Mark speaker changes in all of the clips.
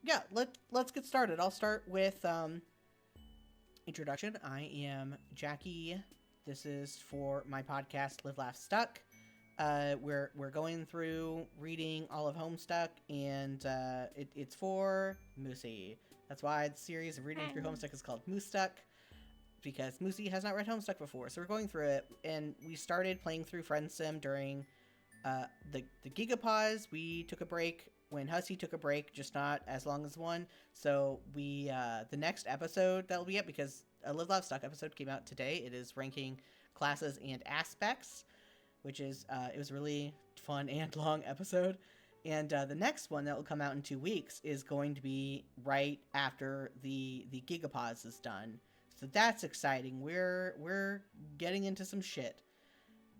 Speaker 1: yeah, let's get started. I'll start with introduction. I am Jackie. This is for my podcast, Live, Laugh, Stuck. We're going through reading all of Homestuck, and it's for Moosie. That's why the series of reading through Homestuck is called Moostuck, because Moosie has not read Homestuck before. So we're going through it, and we started playing through Friendsim during the Gigapause. We took a break when Hussey took a break, just not as long as one. So we the next episode that will be up, because a Live, Laugh, Stuck episode came out today. It is ranking classes and aspects, which is it was a really fun and long episode. And the next one that will come out in 2 weeks is going to be right after the Gigapause is done. So that's exciting. We're getting into some shit.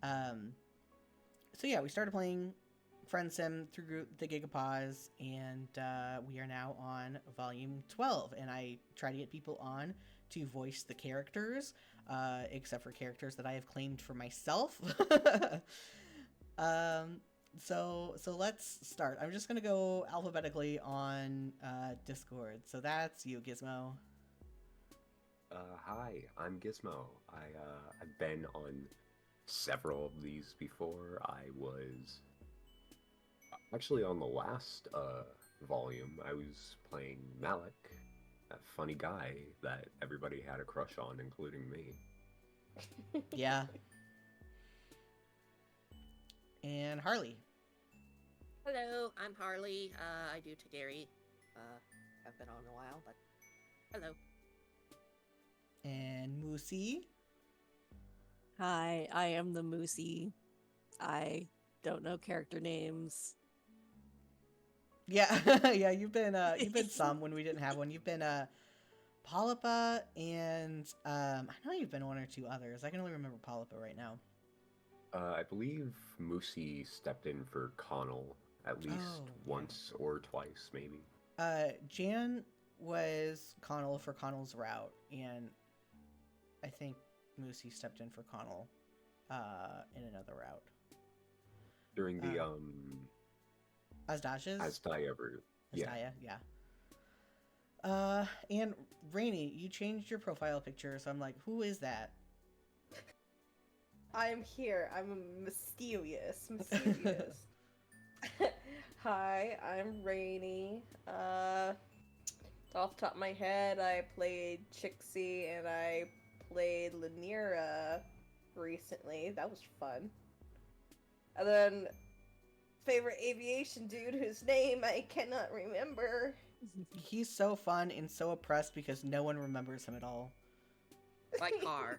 Speaker 1: So yeah, we started playing Friendsim through the Gigapause, and we are now on volume 12. And I try to get people on to voice the characters, except for characters that I have claimed for myself. So let's start. I'm just gonna go alphabetically on Discord. So that's you, Gizmo.
Speaker 2: Hi, I'm Gizmo. I've been on several of these before. I was actually on the last volume. I was playing Malik, that funny guy that everybody had a crush on, including me.
Speaker 1: Yeah. And Harley.
Speaker 3: Hello, I'm Harley. I do Tagari. I've been on a while, but hello.
Speaker 1: And Moosie.
Speaker 4: Hi, I am the Moosie. I don't know character names.
Speaker 1: Yeah, yeah, you've been some when we didn't have one. You've been Polypa, and I know you've been one or two others. I can only remember Polypa right now.
Speaker 2: I believe Moosie stepped in for Connell at least once or twice, maybe.
Speaker 1: Jan was Connell for Connell's route, and I think Moosie stepped in for Connell in another route.
Speaker 2: During the
Speaker 1: Asdash's?
Speaker 2: Asdaya, yeah.
Speaker 1: Asdaya, yeah. And Rainy, you changed your profile picture, so I'm like, who is that?
Speaker 5: I'm here. I'm mysterious. Hi, I'm Rainy. Off the top of my head, I played Chixie and I played Lanira recently. That was fun. And then favorite aviation dude whose name I cannot remember.
Speaker 1: He's so fun and so oppressed because no one remembers him at all.
Speaker 3: Like car.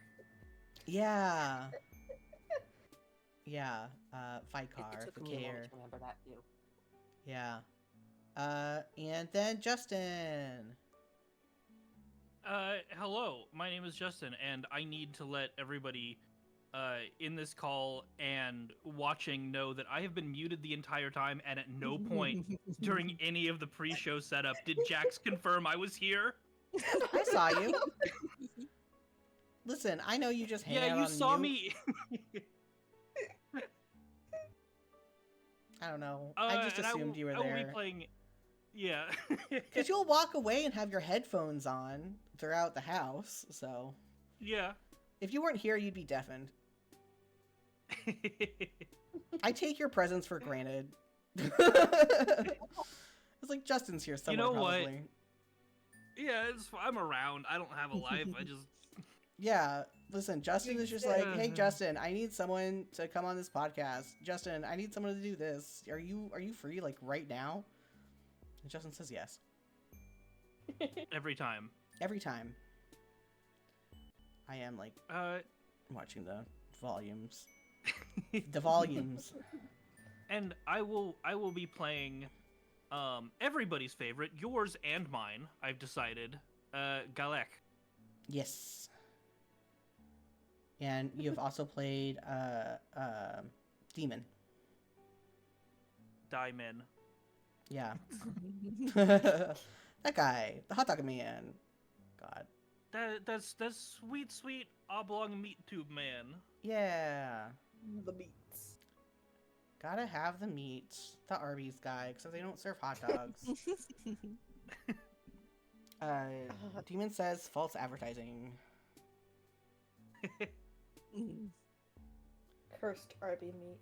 Speaker 1: Yeah. Yeah. Fight car.
Speaker 3: It took
Speaker 1: for
Speaker 3: me a
Speaker 1: care.
Speaker 3: moment to remember that too.
Speaker 1: Yeah. And then Justin.
Speaker 6: Hello, my name is Justin, and I need to let everybody in this call and watching know that I have been muted the entire time, and at no point during any of the pre-show setup did Jax confirm I was here.
Speaker 1: I saw you. Listen, I know you just hang out
Speaker 6: Yeah,
Speaker 1: on
Speaker 6: you saw
Speaker 1: mute.
Speaker 6: me.
Speaker 1: I don't know. I just assumed you were
Speaker 6: I will
Speaker 1: there.
Speaker 6: be playing. Yeah.
Speaker 1: Because you'll walk away and have your headphones on throughout the house, so...
Speaker 6: Yeah.
Speaker 1: If you weren't here, you'd be deafened. I take your presence for granted. It's like Justin's here somewhere,
Speaker 6: You know
Speaker 1: probably.
Speaker 6: what? Yeah, I'm around. I don't have a life. I just...
Speaker 1: Yeah, listen, Justin is just like, hey, Justin, I need someone to come on this podcast. Justin, I need someone to do this. Are you free, like, right now? And Justin says yes.
Speaker 6: Every time.
Speaker 1: Every time. I am, like, watching the volumes. The volumes.
Speaker 6: And I will be playing everybody's favorite, yours and mine, I've decided, Galekh.
Speaker 1: Yes. And you've also played Demon.
Speaker 6: Diamond.
Speaker 1: Yeah. That guy, the hot dog man. God.
Speaker 6: That's sweet oblong meat tube man.
Speaker 1: Yeah.
Speaker 5: The beats.
Speaker 1: Gotta have the meat. The Arby's guy, because they don't serve hot dogs. Demon says false advertising.
Speaker 5: Cursed Arby meat.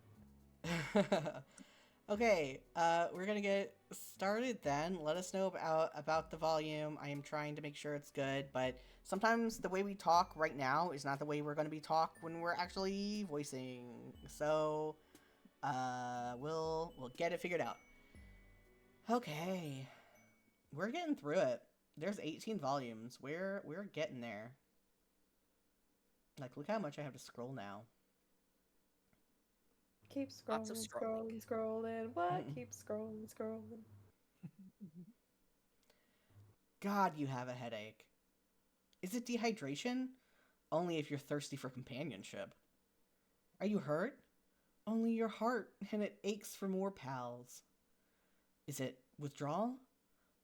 Speaker 1: Okay, we're gonna get started then. Let us know about the volume. I am trying to make sure it's good, but sometimes the way we talk right now is not the way we're gonna be talk when we're actually voicing. So, we'll get it figured out. Okay, we're getting through it. There's 18 volumes. We're getting there. Like, look how much I have to scroll now.
Speaker 5: Keep
Speaker 3: Lots of
Speaker 5: scrolling, scrolling. What? Keep scrolling, scrolling.
Speaker 1: God, you have a headache. Is it dehydration? Only if you're thirsty for companionship. Are you hurt? Only your heart, and it aches for more pals. Is it withdrawal?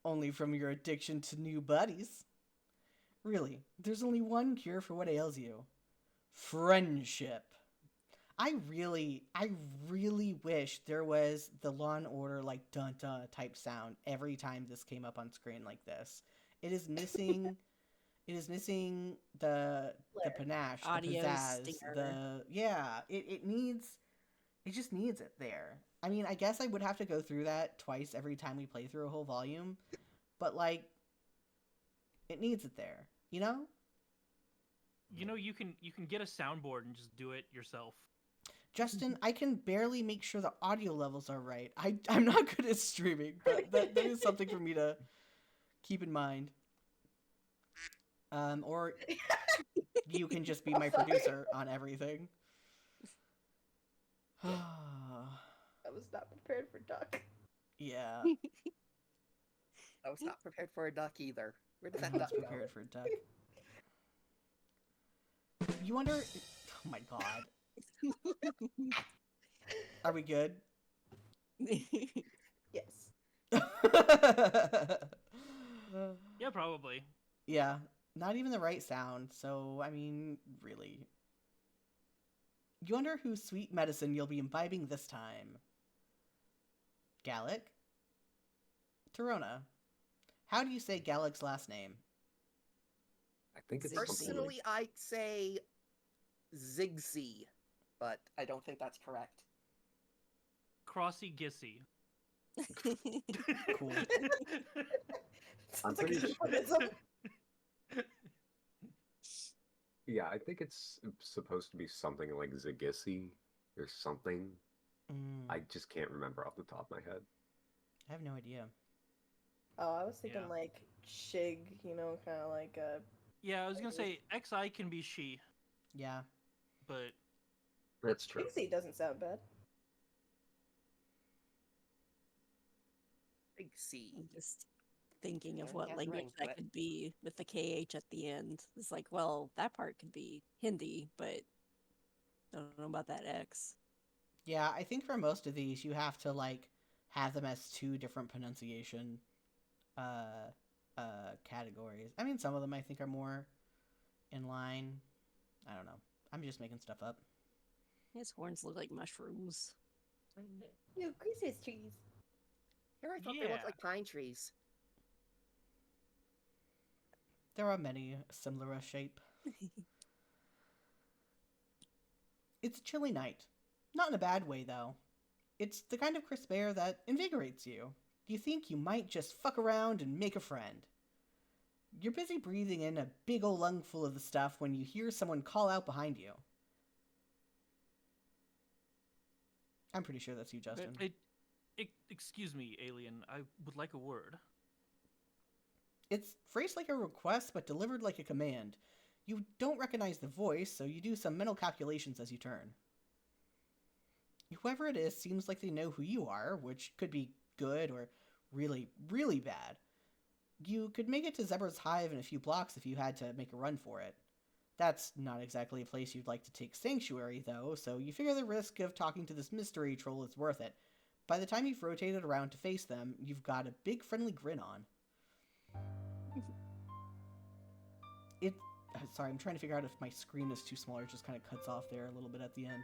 Speaker 1: Only from your addiction to new buddies. Really, there's only one cure for what ails you. Friendship. I really wish there was the Law and Order like dun dun type sound every time this came up on screen like this. It is missing. It is missing the panache,
Speaker 4: Audio
Speaker 1: the pizzazz,
Speaker 4: stinger.
Speaker 1: it just needs it there. I mean, I guess I would have to go through that twice every time we play through a whole volume, but like, it needs it there, you know?
Speaker 6: You know, you can get a soundboard and just do it yourself.
Speaker 1: Justin, I can barely make sure the audio levels are right. I'm not good at streaming, but that is something for me to keep in mind. Or you can just be my producer on everything.
Speaker 5: I was not prepared for duck.
Speaker 1: Yeah.
Speaker 3: I was not prepared for a duck either. Where did
Speaker 1: I
Speaker 3: that
Speaker 1: was
Speaker 3: duck go?
Speaker 1: prepared for duck. You wonder... Oh my god. Are we good?
Speaker 5: Yes.
Speaker 6: Yeah, probably.
Speaker 1: Yeah. Not even the right sound, so, I mean, really. You wonder whose sweet medicine you'll be imbibing this time. Galekh? Tirona. How do you say Galekh's last name?
Speaker 2: I think it's
Speaker 4: Zigzag.
Speaker 2: something like
Speaker 3: Personally, I'd say Zigzee, but I don't think that's correct.
Speaker 6: Crossy Gissy.
Speaker 1: Cool.
Speaker 2: I'm
Speaker 5: Sounds like a
Speaker 2: pretty sure-
Speaker 5: euphemism.
Speaker 2: Yeah, I think it's supposed to be something like Zagissy or something.
Speaker 1: I
Speaker 2: I just can't remember off the top of my head.
Speaker 1: have no idea.
Speaker 5: Oh, I was thinking
Speaker 6: Yeah.
Speaker 5: like Shig, you know, kind of like a.
Speaker 6: Yeah, I was gonna say XI can be she,
Speaker 1: Yeah.
Speaker 6: but
Speaker 2: That's true.
Speaker 5: Pixie doesn't sound bad.
Speaker 3: Zigzee.
Speaker 4: I'm just thinking of
Speaker 3: Yeah,
Speaker 4: what
Speaker 3: has
Speaker 4: language
Speaker 3: ring to
Speaker 4: that
Speaker 3: it.
Speaker 4: could be with the KH at the end. It's like, well, that part could be Hindi, but don't know about that X.
Speaker 1: Yeah, I think for most of these, you have to, like, have them as two different pronunciation categories. I mean, some of them I think are more in line. I don't know. I'm just making stuff up.
Speaker 4: His horns look like mushrooms.
Speaker 5: Ew, Christmas trees.
Speaker 3: Here I thought they looked
Speaker 6: Yeah.
Speaker 3: like pine trees.
Speaker 1: There are many similar shape. It's a chilly night. Not in a bad way, though. It's the kind of crisp air that invigorates you. You think you might just fuck around and make a friend. You're busy breathing in a big ol' lungful of the stuff when you hear someone call out behind you. I'm pretty sure that's you, Justin.
Speaker 6: Excuse me, alien. I would like a word.
Speaker 1: It's phrased like a request, but delivered like a command. You don't recognize the voice, so you do some mental calculations as you turn. Whoever it is seems like they know who you are, which could be good or really, really bad. You could make it to Zebra's Hive in a few blocks if you had to make a run for it. That's not exactly a place you'd like to take sanctuary, though, so you figure the risk of talking to this mystery troll is worth it. By the time you've rotated around to face them, you've got a big friendly grin on. Sorry, I'm trying to figure out if my screen is too small or just kind of cuts off there a little bit at the end.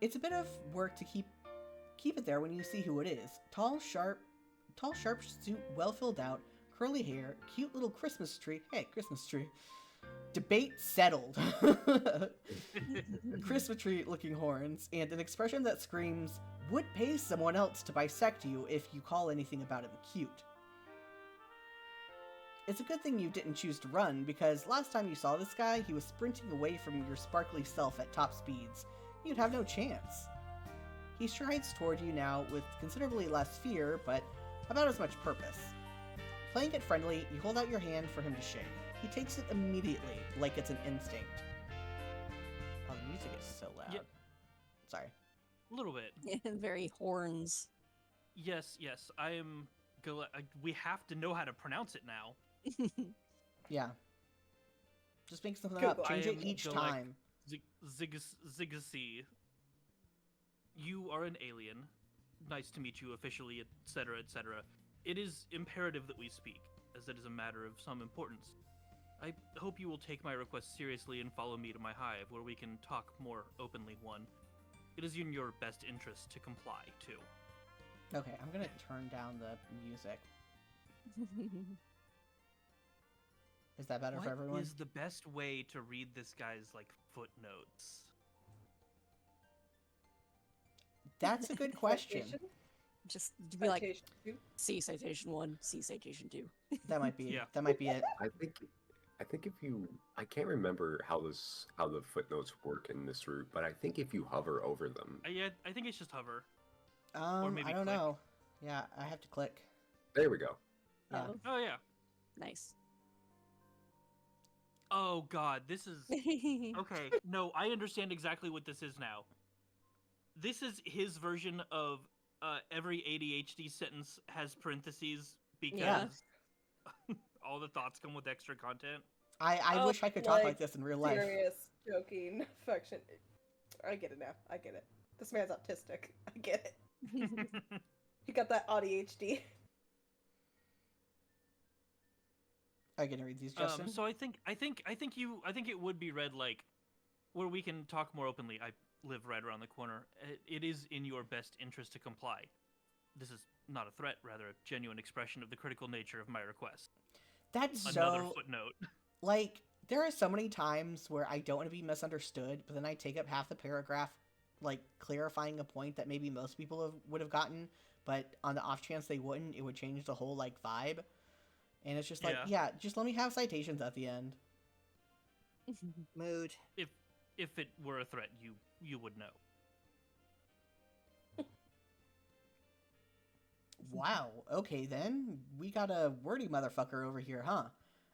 Speaker 1: It's a bit of work to keep it there when you see who it is. Tall, sharp suit, well filled out, curly hair, cute little Christmas tree. Hey, Christmas tree. Debate settled. Christmas tree looking horns, and an expression that screams, would pay someone else to bisect you if you call anything about him cute. It's a good thing you didn't choose to run, because last time you saw this guy, he was sprinting away from your sparkly self at top speeds. You'd have no chance. He strides toward you now with considerably less fear, but about as much purpose. Playing it friendly, you hold out your hand for him to shake. He takes it immediately, like it's an instinct. Oh, the music is so loud.
Speaker 6: Yep.
Speaker 1: Sorry.
Speaker 6: A little bit.
Speaker 4: Very horns.
Speaker 6: Yes, I am. We have to know how to pronounce it now.
Speaker 1: Yeah. Just make something
Speaker 5: Go
Speaker 1: up.
Speaker 5: on.
Speaker 1: Change
Speaker 6: I
Speaker 1: it
Speaker 6: am
Speaker 1: each
Speaker 6: Galekh
Speaker 1: time.
Speaker 6: Zigasi. You are an alien. Nice to meet you officially, etc., etc. It is imperative that we speak, as it is a matter of some importance. I hope you will take my request seriously and follow me to my hive, where we can talk more openly, one. It is in your best interest to comply, too.
Speaker 1: Okay, I'm gonna turn down the music. Is that better for everyone?
Speaker 6: What is the best way to read this guy's, footnotes?
Speaker 1: That's a good question.
Speaker 5: Citation?
Speaker 4: Just to be like,
Speaker 5: Citation two?
Speaker 4: C citation 1, C citation 2.
Speaker 1: That might be.
Speaker 6: Yeah.
Speaker 1: That might be it.
Speaker 2: I think if you, I can't remember how the footnotes work in this route, but I think if you hover over them,
Speaker 6: I think it's just hover. maybe
Speaker 1: I don't
Speaker 6: click.
Speaker 1: know. Yeah, I have to click.
Speaker 2: there we go.
Speaker 1: Yeah.
Speaker 6: Oh, yeah.
Speaker 4: Nice.
Speaker 6: Oh, God, this is... Okay, no, I understand exactly what this is now. This is his version of every ADHD sentence has parentheses because
Speaker 4: Yeah.
Speaker 6: all the thoughts come with extra content.
Speaker 1: I wish I could talk like this in real life.
Speaker 5: Serious, joking, affection. I get it now. I get it. This man's autistic. I get it. He got that ADHD.
Speaker 1: Are you gonna read these, Justin?
Speaker 6: So I think it would be read like where we can talk more openly. I live right around the corner. It is in your best interest to comply. This is not a threat, rather a genuine expression of the critical nature of my request.
Speaker 1: That's
Speaker 6: Another
Speaker 1: so
Speaker 6: footnote.
Speaker 1: like there are so many times where I don't want to be misunderstood, but then I take up half the paragraph, like clarifying a point that maybe most people would have gotten, but on the off chance they wouldn't, it would change the whole like vibe. And it's just like, yeah, just let me have citations at the end.
Speaker 4: Mood.
Speaker 6: If it were a threat, you would know.
Speaker 1: Wow, okay then. We got a wordy motherfucker over here, huh?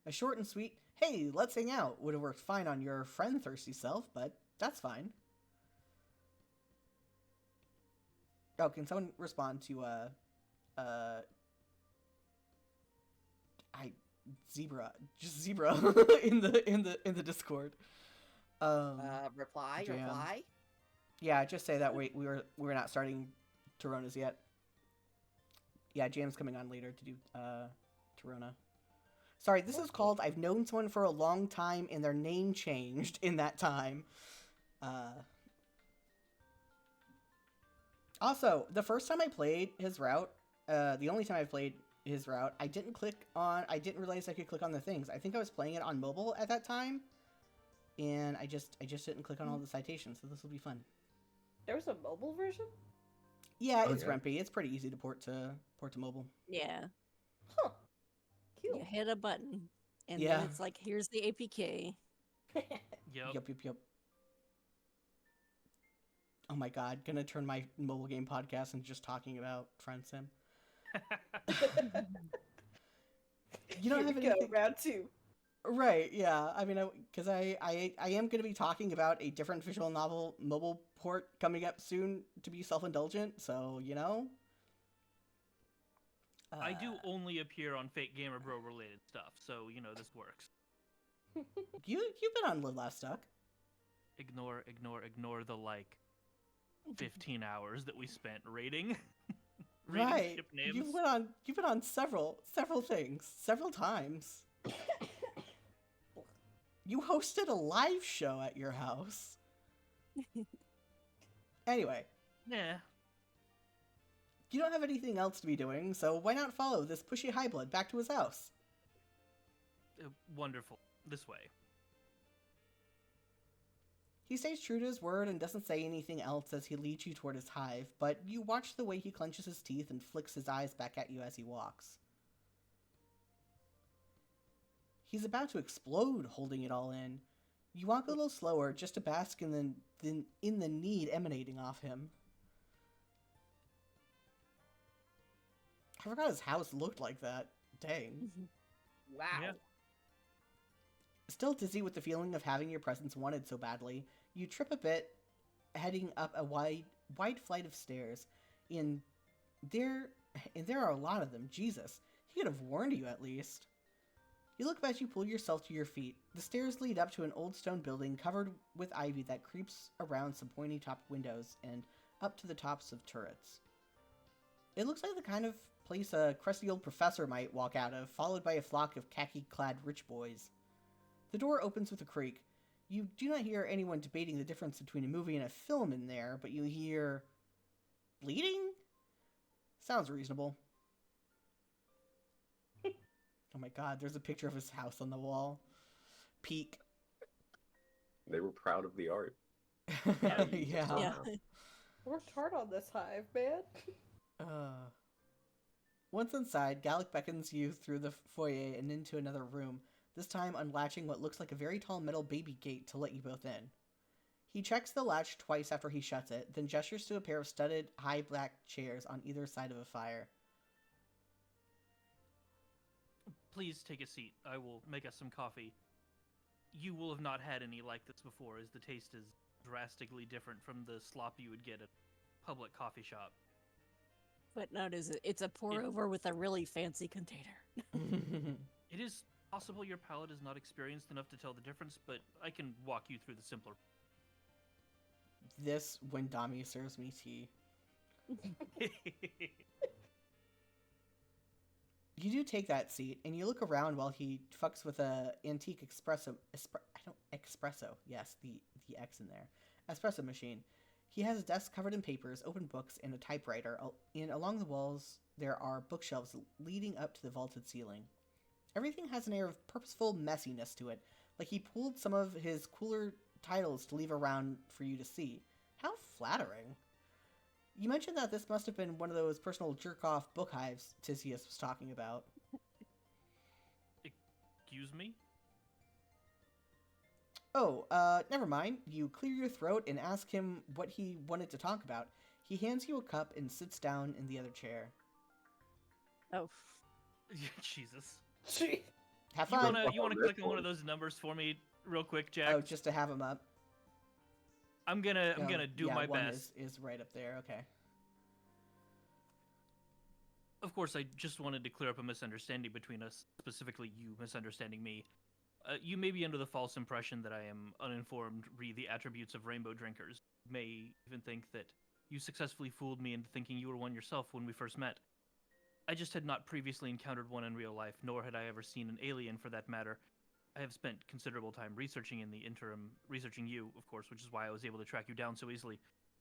Speaker 1: A short and sweet, hey, let's hang out would have worked fine on your friend thirsty self, but that's fine. Oh, can someone respond to zebra in the Discord.
Speaker 3: Reply.
Speaker 1: Jam.
Speaker 3: Reply.
Speaker 1: Yeah, just say that we're not starting Tirona's yet. Yeah, Jam's coming on later to do Tirona. Sorry, this is called I've known someone for a long time and their name changed in that time. Also, the first time I played his route, the only time I played his route, I didn't realize I could click on the things. I think I was playing it on mobile at that time, and I just didn't click on all the citations, so this will be fun.
Speaker 5: There was a mobile version?
Speaker 1: Yeah,
Speaker 2: Oh,
Speaker 1: it's
Speaker 2: yeah.
Speaker 1: Rempy. It's pretty easy to port to mobile.
Speaker 4: Yeah.
Speaker 5: Huh. Cute.
Speaker 4: You hit a button, and
Speaker 1: Yeah.
Speaker 4: then it's like, here's the APK.
Speaker 6: Yep.
Speaker 1: Yep. Oh my god, gonna turn my mobile game podcast into just talking about Friendsim. You don't
Speaker 5: Here
Speaker 1: have
Speaker 5: we go,
Speaker 1: anything...
Speaker 5: round two.
Speaker 1: Right, yeah. I mean, because I am going to be talking about a different visual novel mobile port coming up soon to be self-indulgent, so, you know.
Speaker 6: I do only appear on Fake Gamer Bro related stuff, so you know this works.
Speaker 1: You've been on Live Laugh Stuck.
Speaker 6: Ignore the 15 hours that we spent rating. Rating
Speaker 1: Right.
Speaker 6: ship names.
Speaker 1: You've been on several things, several times. You hosted a live show at your house. Anyway,
Speaker 6: Yeah.
Speaker 1: you don't have anything else to be doing, so why not follow this pushy highblood back to his house?
Speaker 6: Wonderful. This way.
Speaker 1: He stays true to his word and doesn't say anything else as he leads you toward his hive, but you watch the way he clenches his teeth and flicks his eyes back at you as he walks. He's about to explode, holding it all in. You walk a little slower just to bask in the need emanating off him. I forgot his house looked like that. Dang.
Speaker 3: Wow.
Speaker 6: Yeah.
Speaker 1: Still dizzy with the feeling of having your presence wanted so badly, you trip a bit, heading up a wide flight of stairs. And there are a lot of them. Jesus, he could have warned you at least. You look back, you pull yourself to your feet. The stairs lead up to an old stone building covered with ivy that creeps around some pointy-topped windows and up to the tops of turrets. It looks like the kind of place a crusty old professor might walk out of, followed by a flock of khaki-clad rich boys. The door opens with a creak. You do not hear anyone debating the difference between a movie and a film in there, but you hear... bleeding? Sounds reasonable. Oh my god, there's a picture of his house on the wall. Peak.
Speaker 2: They were proud of the art.
Speaker 1: Yeah.
Speaker 4: Yeah.
Speaker 5: Worked hard on this hive, man.
Speaker 1: Once inside, Galekh beckons you through the foyer and into another room, this time unlatching what looks like a very tall metal baby gate to let you both in. He checks the latch twice after he shuts it, then gestures to a pair of studded, high black chairs on either side of a fire.
Speaker 6: Please take a seat. I will make us some coffee. You will have not had any like this before, as the taste is drastically different from the slop you would get at a public coffee shop.
Speaker 4: Footnote is it's a pour over with a really fancy container.
Speaker 6: It is possible your palate is not experienced enough to tell the difference, but I can walk you through the simpler.
Speaker 1: This when Dami serves me tea. You do take that seat, and you look around while he fucks with a antique espresso. Yes, the X in there. Espresso machine. He has a desk covered in papers, open books, and a typewriter. And along the walls, there are bookshelves leading up to the vaulted ceiling. Everything has an air of purposeful messiness to it, like he pulled some of his cooler titles to leave around for you to see. How flattering. You mentioned that this must have been one of those personal jerk-off book hives Tisius was talking about.
Speaker 6: Excuse me?
Speaker 1: Oh, never mind. You clear your throat and ask him what he wanted to talk about. He hands you a cup and sits down in the other chair.
Speaker 4: Oh.
Speaker 6: Jesus.
Speaker 5: Gee.
Speaker 1: Have
Speaker 6: You
Speaker 1: fun.
Speaker 6: wanna click on one of those numbers for me real quick, Jack?
Speaker 1: Oh, just to have him up.
Speaker 6: I'm gonna
Speaker 1: Oh,
Speaker 6: do
Speaker 1: yeah,
Speaker 6: my
Speaker 1: one
Speaker 6: best.
Speaker 1: is right up there. Okay.
Speaker 6: Of course, I just wanted to clear up a misunderstanding between us, specifically you misunderstanding me. You may be under the false impression that I am uninformed re the attributes of rainbow drinkers. You may even think that you successfully fooled me into thinking you were one yourself when we first met. I just had not previously encountered one in real life, nor had I ever seen an alien for that matter. I have spent considerable time researching in the interim, researching you, of course, which is why I was able to track you down so easily.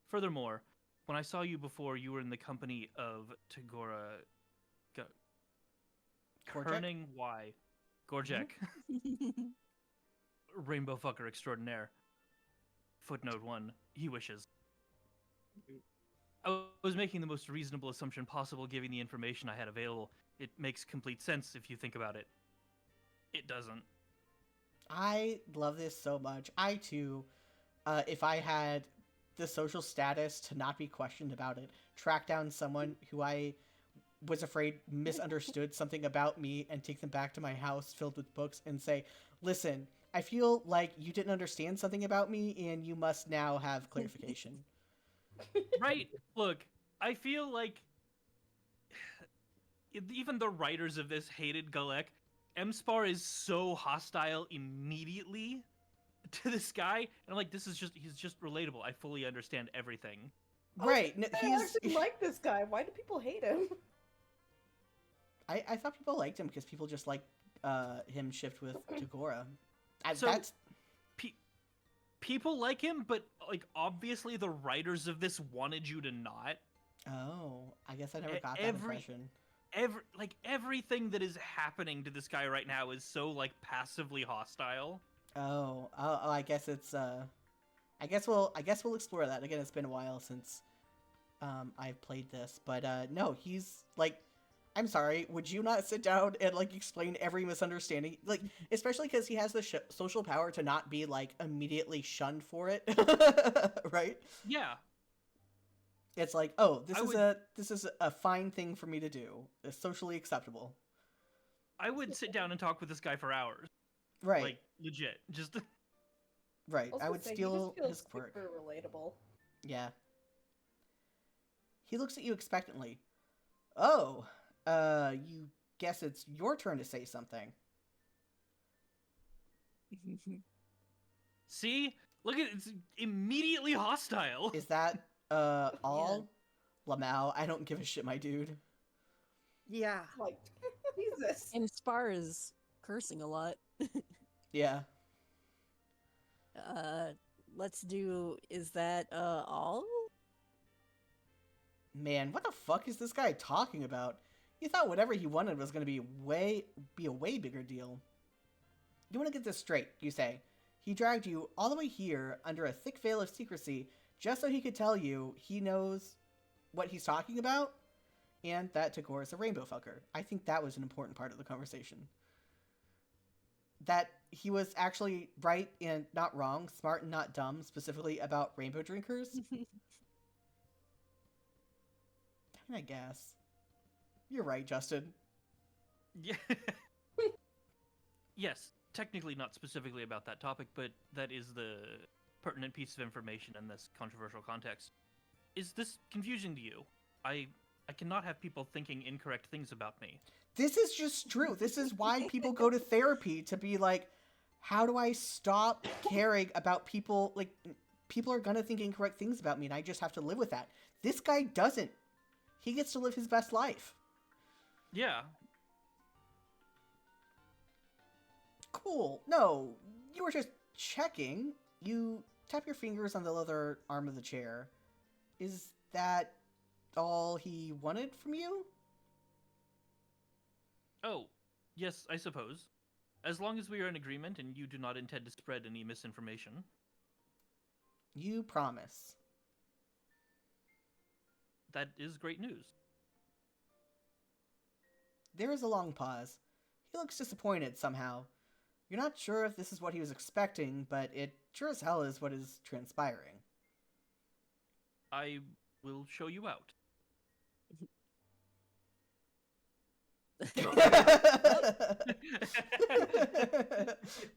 Speaker 6: Furthermore, when I saw you before, you were in the company of Tagora... Kerning Y. Gorjek. Rainbow fucker extraordinaire. Footnote 1. He wishes. I was making the most reasonable assumption possible given the information I had available. It makes complete sense if you think about it. It doesn't.
Speaker 1: I love this so much. I too, if I had the social status to not be questioned about it, track down someone who I was afraid misunderstood something about me and take them back to my house filled with books and say, listen, I feel like you didn't understand something about me and you must now have clarification.
Speaker 6: Right? Look, I feel like even the writers of this hated Galekh. M-Spar is so hostile immediately to this guy, and I'm like, he's just relatable. I fully understand everything.
Speaker 1: Right. No,
Speaker 5: I actually like this guy. Why do people hate him?
Speaker 1: I thought people liked him because people just liked him shift with Tagora.
Speaker 6: People like him, but like obviously the writers of this wanted you to not.
Speaker 1: Oh, I guess I never
Speaker 6: E-
Speaker 1: got that
Speaker 6: every-
Speaker 1: impression.
Speaker 6: Everything that is happening to this guy right now is so like passively hostile.
Speaker 1: Oh, I guess it's I guess we'll explore that. Again, it's been a while since I've played this, but no, he's like, I'm sorry, would you not sit down and like explain every misunderstanding? Like, especially because he has the social power to not be like immediately shunned for it, right?
Speaker 6: Yeah.
Speaker 1: It's like, oh,
Speaker 6: I
Speaker 1: this is a fine thing for me to do. It's socially acceptable.
Speaker 6: I would sit down and talk with this guy for hours.
Speaker 1: Right.
Speaker 6: Like legit. Just
Speaker 1: right.
Speaker 5: was
Speaker 1: I
Speaker 5: gonna
Speaker 1: would
Speaker 5: say, he
Speaker 1: steal
Speaker 5: just feels
Speaker 1: his quirk.
Speaker 5: super relatable.
Speaker 1: Yeah. He looks at you expectantly. Oh, you guess it's your turn to say something.
Speaker 6: see? Look at it's immediately hostile.
Speaker 1: Is that all? Lamau, I don't give a shit, my dude.
Speaker 3: Yeah.
Speaker 5: Like, Jesus.
Speaker 4: And Spar is cursing a lot.
Speaker 1: Yeah.
Speaker 4: Let's do. Is that all?
Speaker 1: Man, what the fuck is this guy talking about? You thought whatever he wanted was going to be a way bigger deal. You want to get this straight, you say. He dragged you all the way here under a thick veil of secrecy just so he could tell you he knows what he's talking about, and that Tagore is a rainbow fucker. I think that was an important part of the conversation. That he was actually right and not wrong, smart and not dumb, specifically about rainbow drinkers. I guess. You're right, Justin.
Speaker 6: Yeah. Yes, technically not specifically about that topic, but that is the pertinent piece of information in this controversial context. Is this confusing to you? I cannot have people thinking incorrect things about me.
Speaker 1: This is just true. This is why people go to therapy, to be like, how do I stop caring about people? Like, people are gonna think incorrect things about me, and I just have to live with that. This guy doesn't. He gets to live his best life.
Speaker 6: Yeah.
Speaker 1: Cool. No, you were just checking. You tap your fingers on the leather arm of the chair. Is that all he wanted from you?
Speaker 6: Oh, yes, I suppose. As long as we are in agreement and you do not intend to spread any misinformation.
Speaker 1: You promise.
Speaker 6: That is great news.
Speaker 1: There is a long pause. He looks disappointed somehow. You're not sure if this is what he was expecting, but it sure as hell is what is transpiring.
Speaker 6: I will show you out.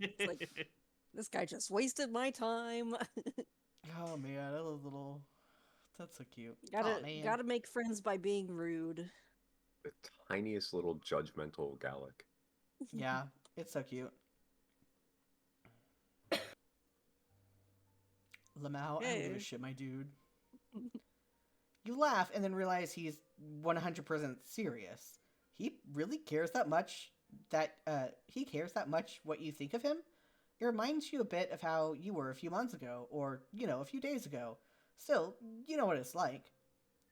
Speaker 4: It's like, this guy just wasted my time.
Speaker 1: Oh man, that was a little. That's so cute.
Speaker 4: gotta
Speaker 1: Aw, man.
Speaker 4: gotta make friends by being rude.
Speaker 2: The tiniest little judgmental Galekh.
Speaker 1: Yeah, it's so cute. Lamau, I don't give a
Speaker 4: Hey.
Speaker 1: shit, my dude. You laugh and then realize he's 100% serious. He really cares that much he cares that much what you think of him? It reminds you a bit of how you were a few months ago, or, a few days ago. Still, you know what it's like.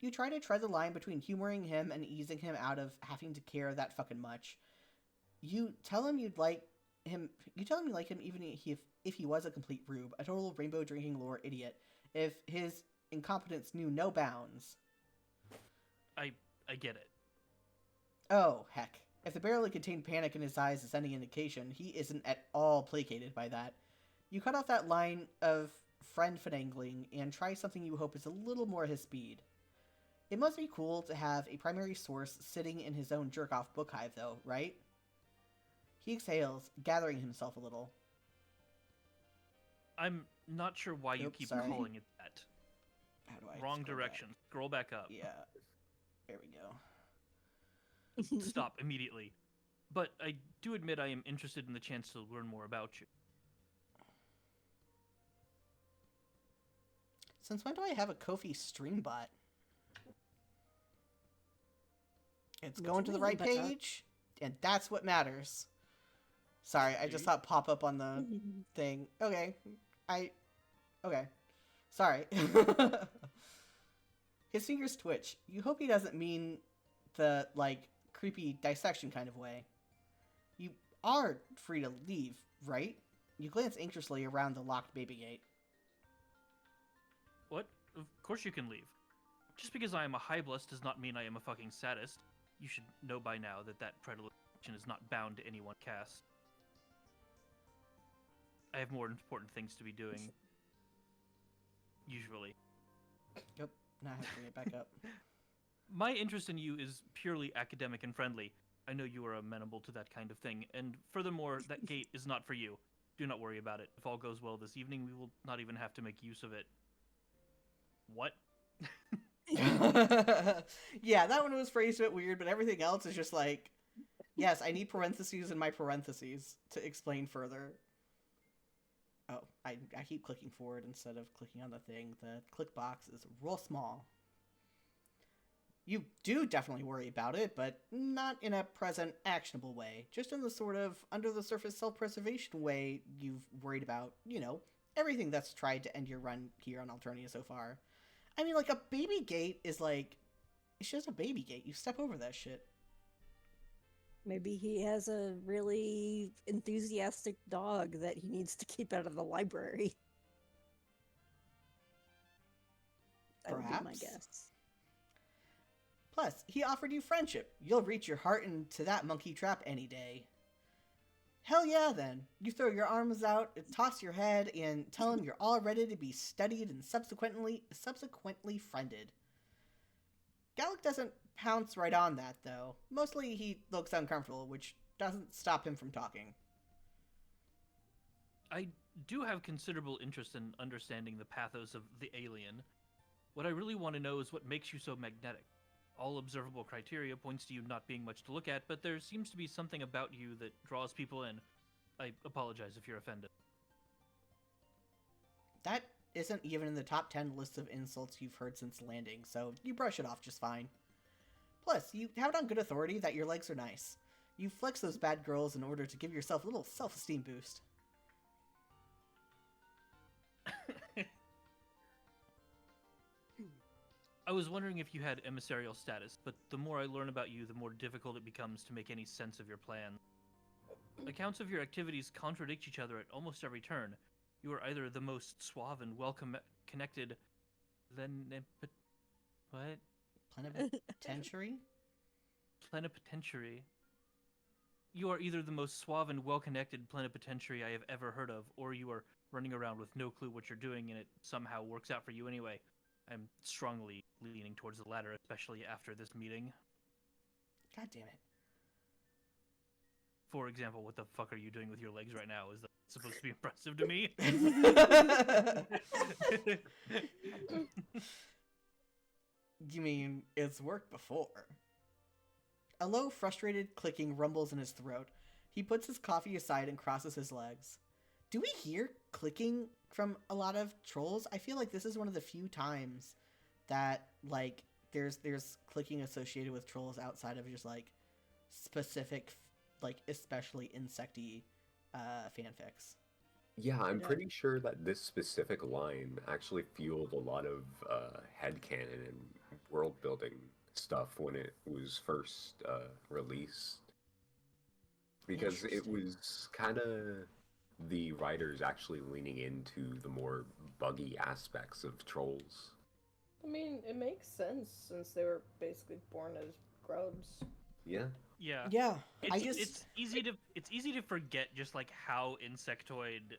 Speaker 1: You try to tread the line between humoring him and easing him out of having to care that fucking much. You tell him you like him even if he was a complete rube, a total rainbow drinking lore idiot, if his incompetence knew no bounds.
Speaker 6: I get it.
Speaker 1: Oh, heck. If the barely contained panic in his eyes is any indication, he isn't at all placated by that. You cut off that line of friend finagling and try something you hope is a little more his speed. It must be cool to have a primary source sitting in his own jerk-off book hive, though, right? He exhales, gathering himself a little.
Speaker 6: I'm not sure why you
Speaker 1: Oops,
Speaker 6: keep
Speaker 1: sorry.
Speaker 6: calling it that.
Speaker 1: How do I
Speaker 6: Wrong
Speaker 1: scroll
Speaker 6: direction.
Speaker 1: back?
Speaker 6: Scroll back up.
Speaker 1: Yeah. There we go.
Speaker 6: Stop immediately. But I do admit I am interested in the chance to learn more about you.
Speaker 1: Since when do I have a Ko-fi stream bot? It's
Speaker 4: Which
Speaker 1: going to the
Speaker 4: way,
Speaker 1: right
Speaker 4: Becca?
Speaker 1: page, and that's what matters. Sorry, I just
Speaker 6: See?
Speaker 1: saw it pop up on the thing. Okay. Okay. Sorry. His fingers twitch. You hope he doesn't mean the, like, creepy dissection kind of way. You are free to leave, right? You glance anxiously around the locked baby gate.
Speaker 6: What? Of course you can leave. Just because I am a Hyblis does not mean I am a fucking sadist. You should know by now that that predilection is not bound to any one caste. I have more important things to be doing. Usually.
Speaker 1: Yep, now I have to bring it back up.
Speaker 6: My interest in you is purely academic and friendly. I know you are amenable to that kind of thing, and furthermore, that gate is not for you. Do not worry about it. If all goes well this evening, we will not even have to make use of it. What?
Speaker 1: Yeah, that one was phrased a bit weird, but everything else is just like, yes, I need parentheses in my parentheses to explain further. Oh, I keep clicking forward instead of clicking on the thing. The click box is real small. You do definitely worry about it, but not in a present, actionable way. Just in the sort of under-the-surface self-preservation way you've worried about, you know, everything that's tried to end your run here on Alternia so far. I mean, like, a baby gate is like, it's just a baby gate. You step over that shit.
Speaker 4: Maybe he has a really enthusiastic dog that he needs to keep out of the library. That would be my
Speaker 1: Perhaps.
Speaker 4: guess.
Speaker 1: Plus, he offered you friendship. You'll reach your heart into that monkey trap any day. Hell yeah, then. You throw your arms out, toss your head, and tell him you're all ready to be studied and subsequently friended. Galekh doesn't pounce right on that, though. Mostly he looks uncomfortable, which doesn't stop him from talking.
Speaker 6: I do have considerable interest in understanding the pathos of the alien. What I really want to know is what makes you so magnetic. All observable criteria points to you not being much to look at, but there seems to be something about you that draws people in. I apologize if you're offended.
Speaker 1: That isn't even in the top 10 lists of insults you've heard since landing, so you brush it off just fine. Plus, you have it on good authority that your legs are nice. You flex those bad girls in order to give yourself a little self-esteem boost.
Speaker 6: I was wondering if you had emissarial status, but the more I learn about you, the more difficult it becomes to make any sense of your plan. Accounts of your activities contradict each other at almost every turn. You are either the most suave and well-connected... What?
Speaker 1: Plenipotentiary?
Speaker 6: Plenipotentiary. You are either the most suave and well-connected plenipotentiary I have ever heard of, or you are running around with no clue what you're doing and it somehow works out for you anyway. I'm strongly leaning towards the latter, especially after this meeting.
Speaker 1: God damn it.
Speaker 6: For example, what the fuck are you doing with your legs right now? Is that supposed to be impressive to me?
Speaker 1: You mean, it's worked before. A low, frustrated clicking rumbles in his throat. He puts his coffee aside and crosses his legs. Do we hear clicking from a lot of trolls? I feel like this is one of the few times that, like, there's clicking associated with trolls outside of just, like, specific, like, especially insecty fanfics.
Speaker 2: Yeah, I'm pretty sure that this specific line actually fueled a lot of headcanon and world-building stuff when it was first released. Because it was kind of the writers actually leaning into the more buggy aspects of trolls.
Speaker 5: I mean, it makes sense since they were basically born as grubs.
Speaker 2: Yeah.
Speaker 6: Yeah.
Speaker 1: Yeah,
Speaker 6: It's easy to forget just like how insectoid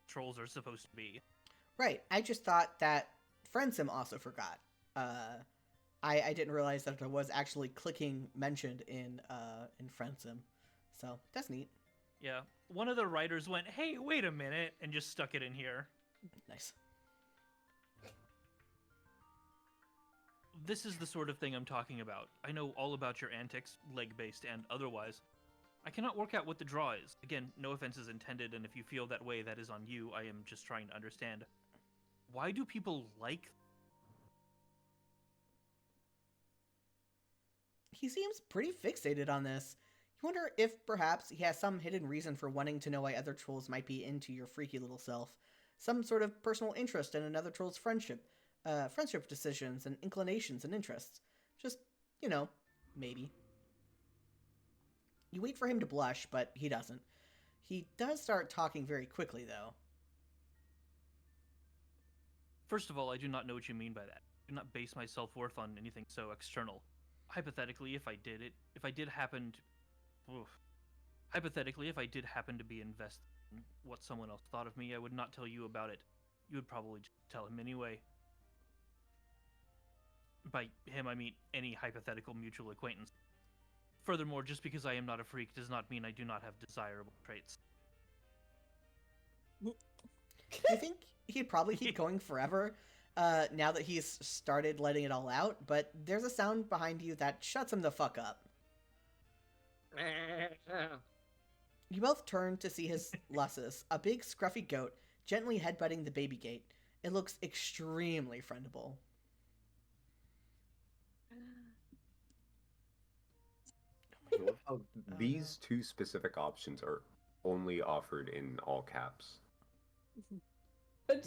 Speaker 6: trolls are supposed to be.
Speaker 1: Right, I just thought that Friendsim also forgot. I didn't realize that there was actually clicking mentioned in Friendsim. So, that's neat.
Speaker 6: Yeah. One of the writers went, "Hey, wait a minute," and just stuck it in here.
Speaker 1: Nice.
Speaker 6: This is the sort of thing I'm talking about. I know all about your antics, leg-based and otherwise. I cannot work out what the draw is. Again, no offense is intended, and if you feel that way, that is on you. I am just trying to understand. Why do people like...
Speaker 1: He seems pretty fixated on this. You wonder if perhaps he has some hidden reason for wanting to know why other trolls might be into your freaky little self. some sort of personal interest in another troll's friendship decisions and inclinations and interests. Just, maybe. You wait for him to blush, but he doesn't. He does start talking very quickly, though.
Speaker 6: First of all, I do not know what you mean by that. I do not base my self-worth on anything so external. Hypothetically, if I did happen to be invested in what someone else thought of me, I would not tell you about it. You would probably just tell him anyway. By him, I mean any hypothetical mutual acquaintance. Furthermore, just because I am not a freak does not mean I do not have desirable traits.
Speaker 1: I think he'd probably keep going forever now that he's started letting it all out, but there's a sound behind you that shuts him the fuck up. You both turn to see his Lussus, a big scruffy goat, gently headbutting the baby gate. It looks extremely friendable.
Speaker 2: I love how these two specific options are only offered in all caps.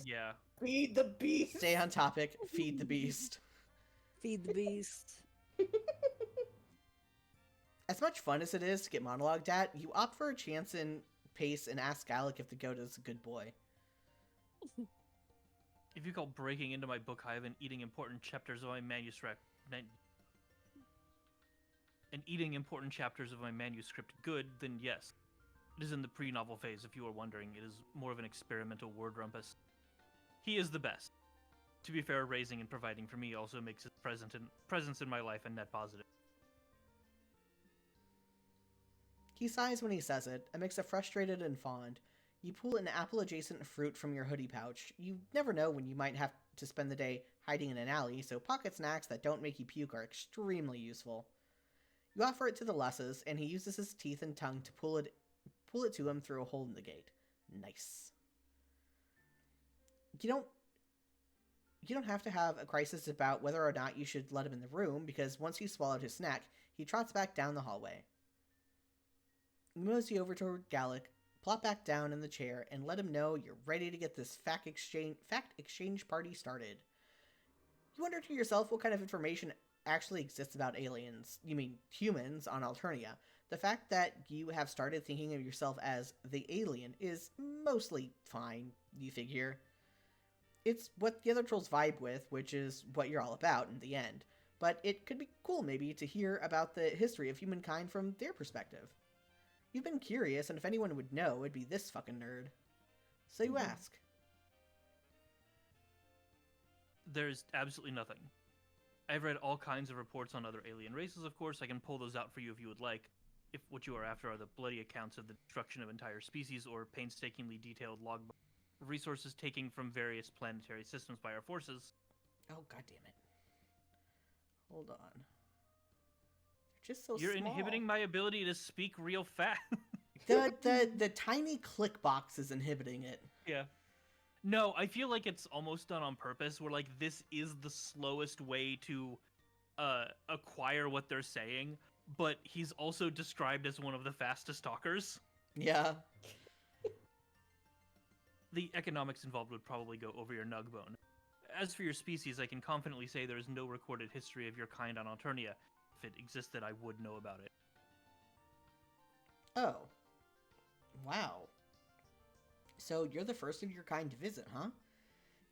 Speaker 6: Yeah.
Speaker 5: Feed the beast.
Speaker 1: Stay on topic, feed the beast.
Speaker 4: Feed the beast.
Speaker 1: As much fun as it is to get monologued at, you opt for a chance in pace and ask Galekh if the goat is a good boy.
Speaker 6: If you call breaking into my book hive and eating important chapters of my manuscript good, then yes. It is in the pre-novel phase, if you are wondering. It is more of an experimental word rumpus. He is the best. To be fair, raising and providing for me also makes his presence in my life a net positive.
Speaker 1: He sighs when he says it, a mix of frustrated and fond. You pull an apple-adjacent fruit from your hoodie pouch. You never know when you might have to spend the day hiding in an alley, so pocket snacks that don't make you puke are extremely useful. You offer it to the Lussus, and he uses his teeth and tongue to pull it to him through a hole in the gate. Nice. You don't have to have a crisis about whether or not you should let him in the room, because once you swallowed his snack, he trots back down the hallway. You mosey over toward Galekh, plop back down in the chair, and let him know you're ready to get this fact exchange party started. You wonder to yourself what kind of information actually exists about humans on Alternia. The fact that you have started thinking of yourself as the alien is mostly fine, you figure. It's what the other trolls vibe with, which is what you're all about in the end. But it could be cool maybe to hear about the history of humankind from their perspective. You've been curious, and if anyone would know, it'd be this fucking nerd. So you ask.
Speaker 6: There's absolutely nothing. I've read all kinds of reports on other alien races, of course. I can pull those out for you if you would like. If what you are after are the bloody accounts of the destruction of entire species or painstakingly detailed log resources taken from various planetary systems by our forces.
Speaker 1: Oh, goddammit. Hold on. They're just so
Speaker 6: You're
Speaker 1: small.
Speaker 6: inhibiting my ability to speak real fast.
Speaker 1: The tiny click box is inhibiting it.
Speaker 6: Yeah. No, I feel like it's almost done on purpose, where, like, this is the slowest way to acquire what they're saying, but he's also described as one of the fastest talkers.
Speaker 1: Yeah.
Speaker 6: The economics involved would probably go over your nug bone. As for your species, I can confidently say there is no recorded history of your kind on Alternia. If it existed, I would know about it.
Speaker 1: Oh. Wow. So you're the first of your kind to visit, huh?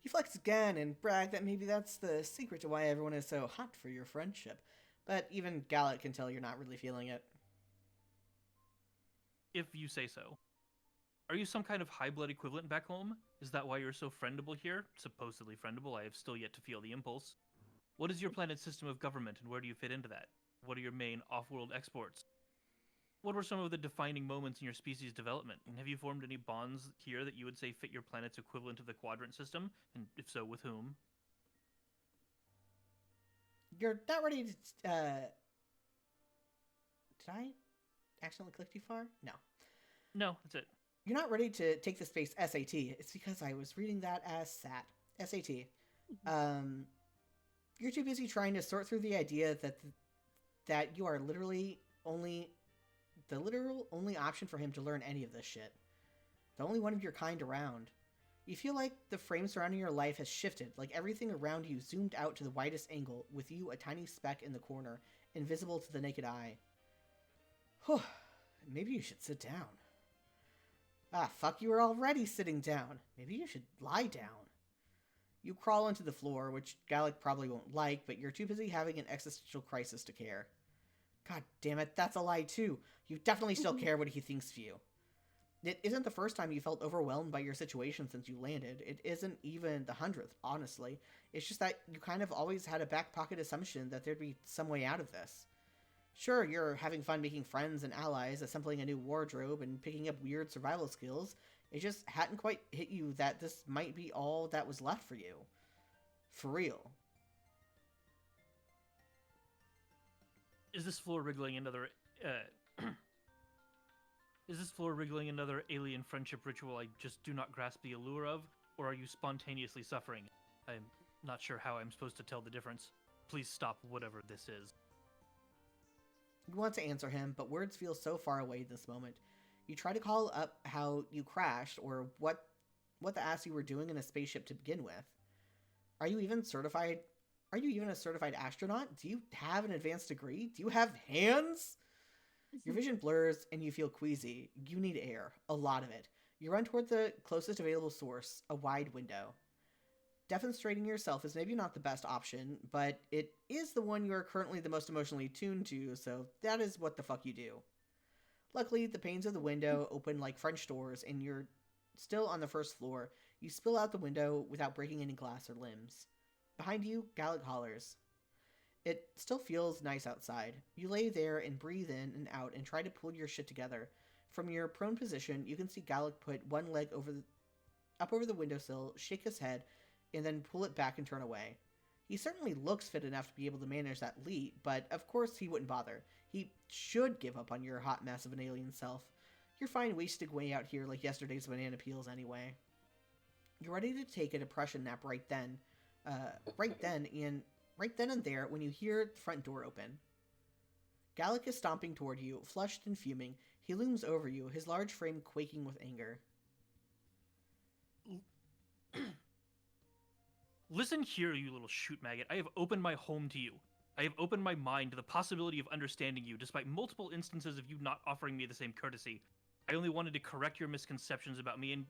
Speaker 1: You flex again and brag that maybe that's the secret to why everyone is so hot for your friendship. But even Galekh can tell you're not really feeling it.
Speaker 6: If you say so. Are you some kind of high-blood equivalent back home? Is that why you're so friendable here? Supposedly friendable, I have still yet to feel the impulse. What is your planet's system of government, and where do you fit into that? What are your main off-world exports? What were some of the defining moments in your species' development? And have you formed any bonds here that you would say fit your planet's equivalent of the quadrant system? And if so, with whom?
Speaker 1: You're not ready to... Did I accidentally click too far? No.
Speaker 6: No, that's it.
Speaker 1: You're not ready to take the space SAT. It's because I was reading that as SAT. SAT. You're too busy trying to sort through the idea that you are literally the literal only option for him to learn any of this shit. The only one of your kind around. You feel like the frame surrounding your life has shifted, like everything around you zoomed out to the widest angle, with you a tiny speck in the corner, invisible to the naked eye. Whew, maybe you should sit down. Ah, fuck, you were already sitting down. Maybe you should lie down. You crawl into the floor, which Galekh probably won't like, but you're too busy having an existential crisis to care. God damn it, that's a lie too. You definitely still care what he thinks of you. It isn't the first time you felt overwhelmed by your situation since you landed. It isn't even the 100th, honestly. It's just that you kind of always had a back pocket assumption that there'd be some way out of this. Sure, you're having fun making friends and allies, assembling a new wardrobe, and picking up weird survival skills. It just hadn't quite hit you that this might be all that was left for you. For real.
Speaker 6: Is this floor wriggling another Is this floor wriggling another alien friendship ritual I just do not grasp the allure of, or are you spontaneously suffering? I'm not sure how I'm supposed to tell the difference. Please stop whatever this is.
Speaker 1: You want to answer him, but words feel so far away in this moment. You try to call up how you crashed, or what the ass you were doing in a spaceship to begin with. Are you even certified? Are you even a certified astronaut? Do you have an advanced degree? Do you have hands? Your vision blurs and you feel queasy. You need air. A lot of it. You run toward the closest available source, a wide window. Demonstrating yourself is maybe not the best option, but it is the one you are currently the most emotionally tuned to, so that is what the fuck you do. Luckily, the panes of the window open like French doors, and you're still on the first floor. You spill out the window without breaking any glass or limbs. Behind you, Galekh hollers. It still feels nice outside. You lay there and breathe in and out and try to pull your shit together. From your prone position, you can see Galekh put one leg up over the windowsill, shake his head, and then pull it back and turn away. He certainly looks fit enough to be able to manage that leap, but of course he wouldn't bother. He should give up on your hot mess of an alien self. You're fine wasting away out here like yesterday's banana peels anyway. You're ready to take a depression nap right then and there when you hear the front door open. Galekh is stomping toward you, flushed and fuming. He looms over you, his large frame quaking with anger.
Speaker 6: Listen here, you little shoot maggot. I have opened my home to you. I have opened my mind to the possibility of understanding you, despite multiple instances of you not offering me the same courtesy. I only wanted to correct your misconceptions about me and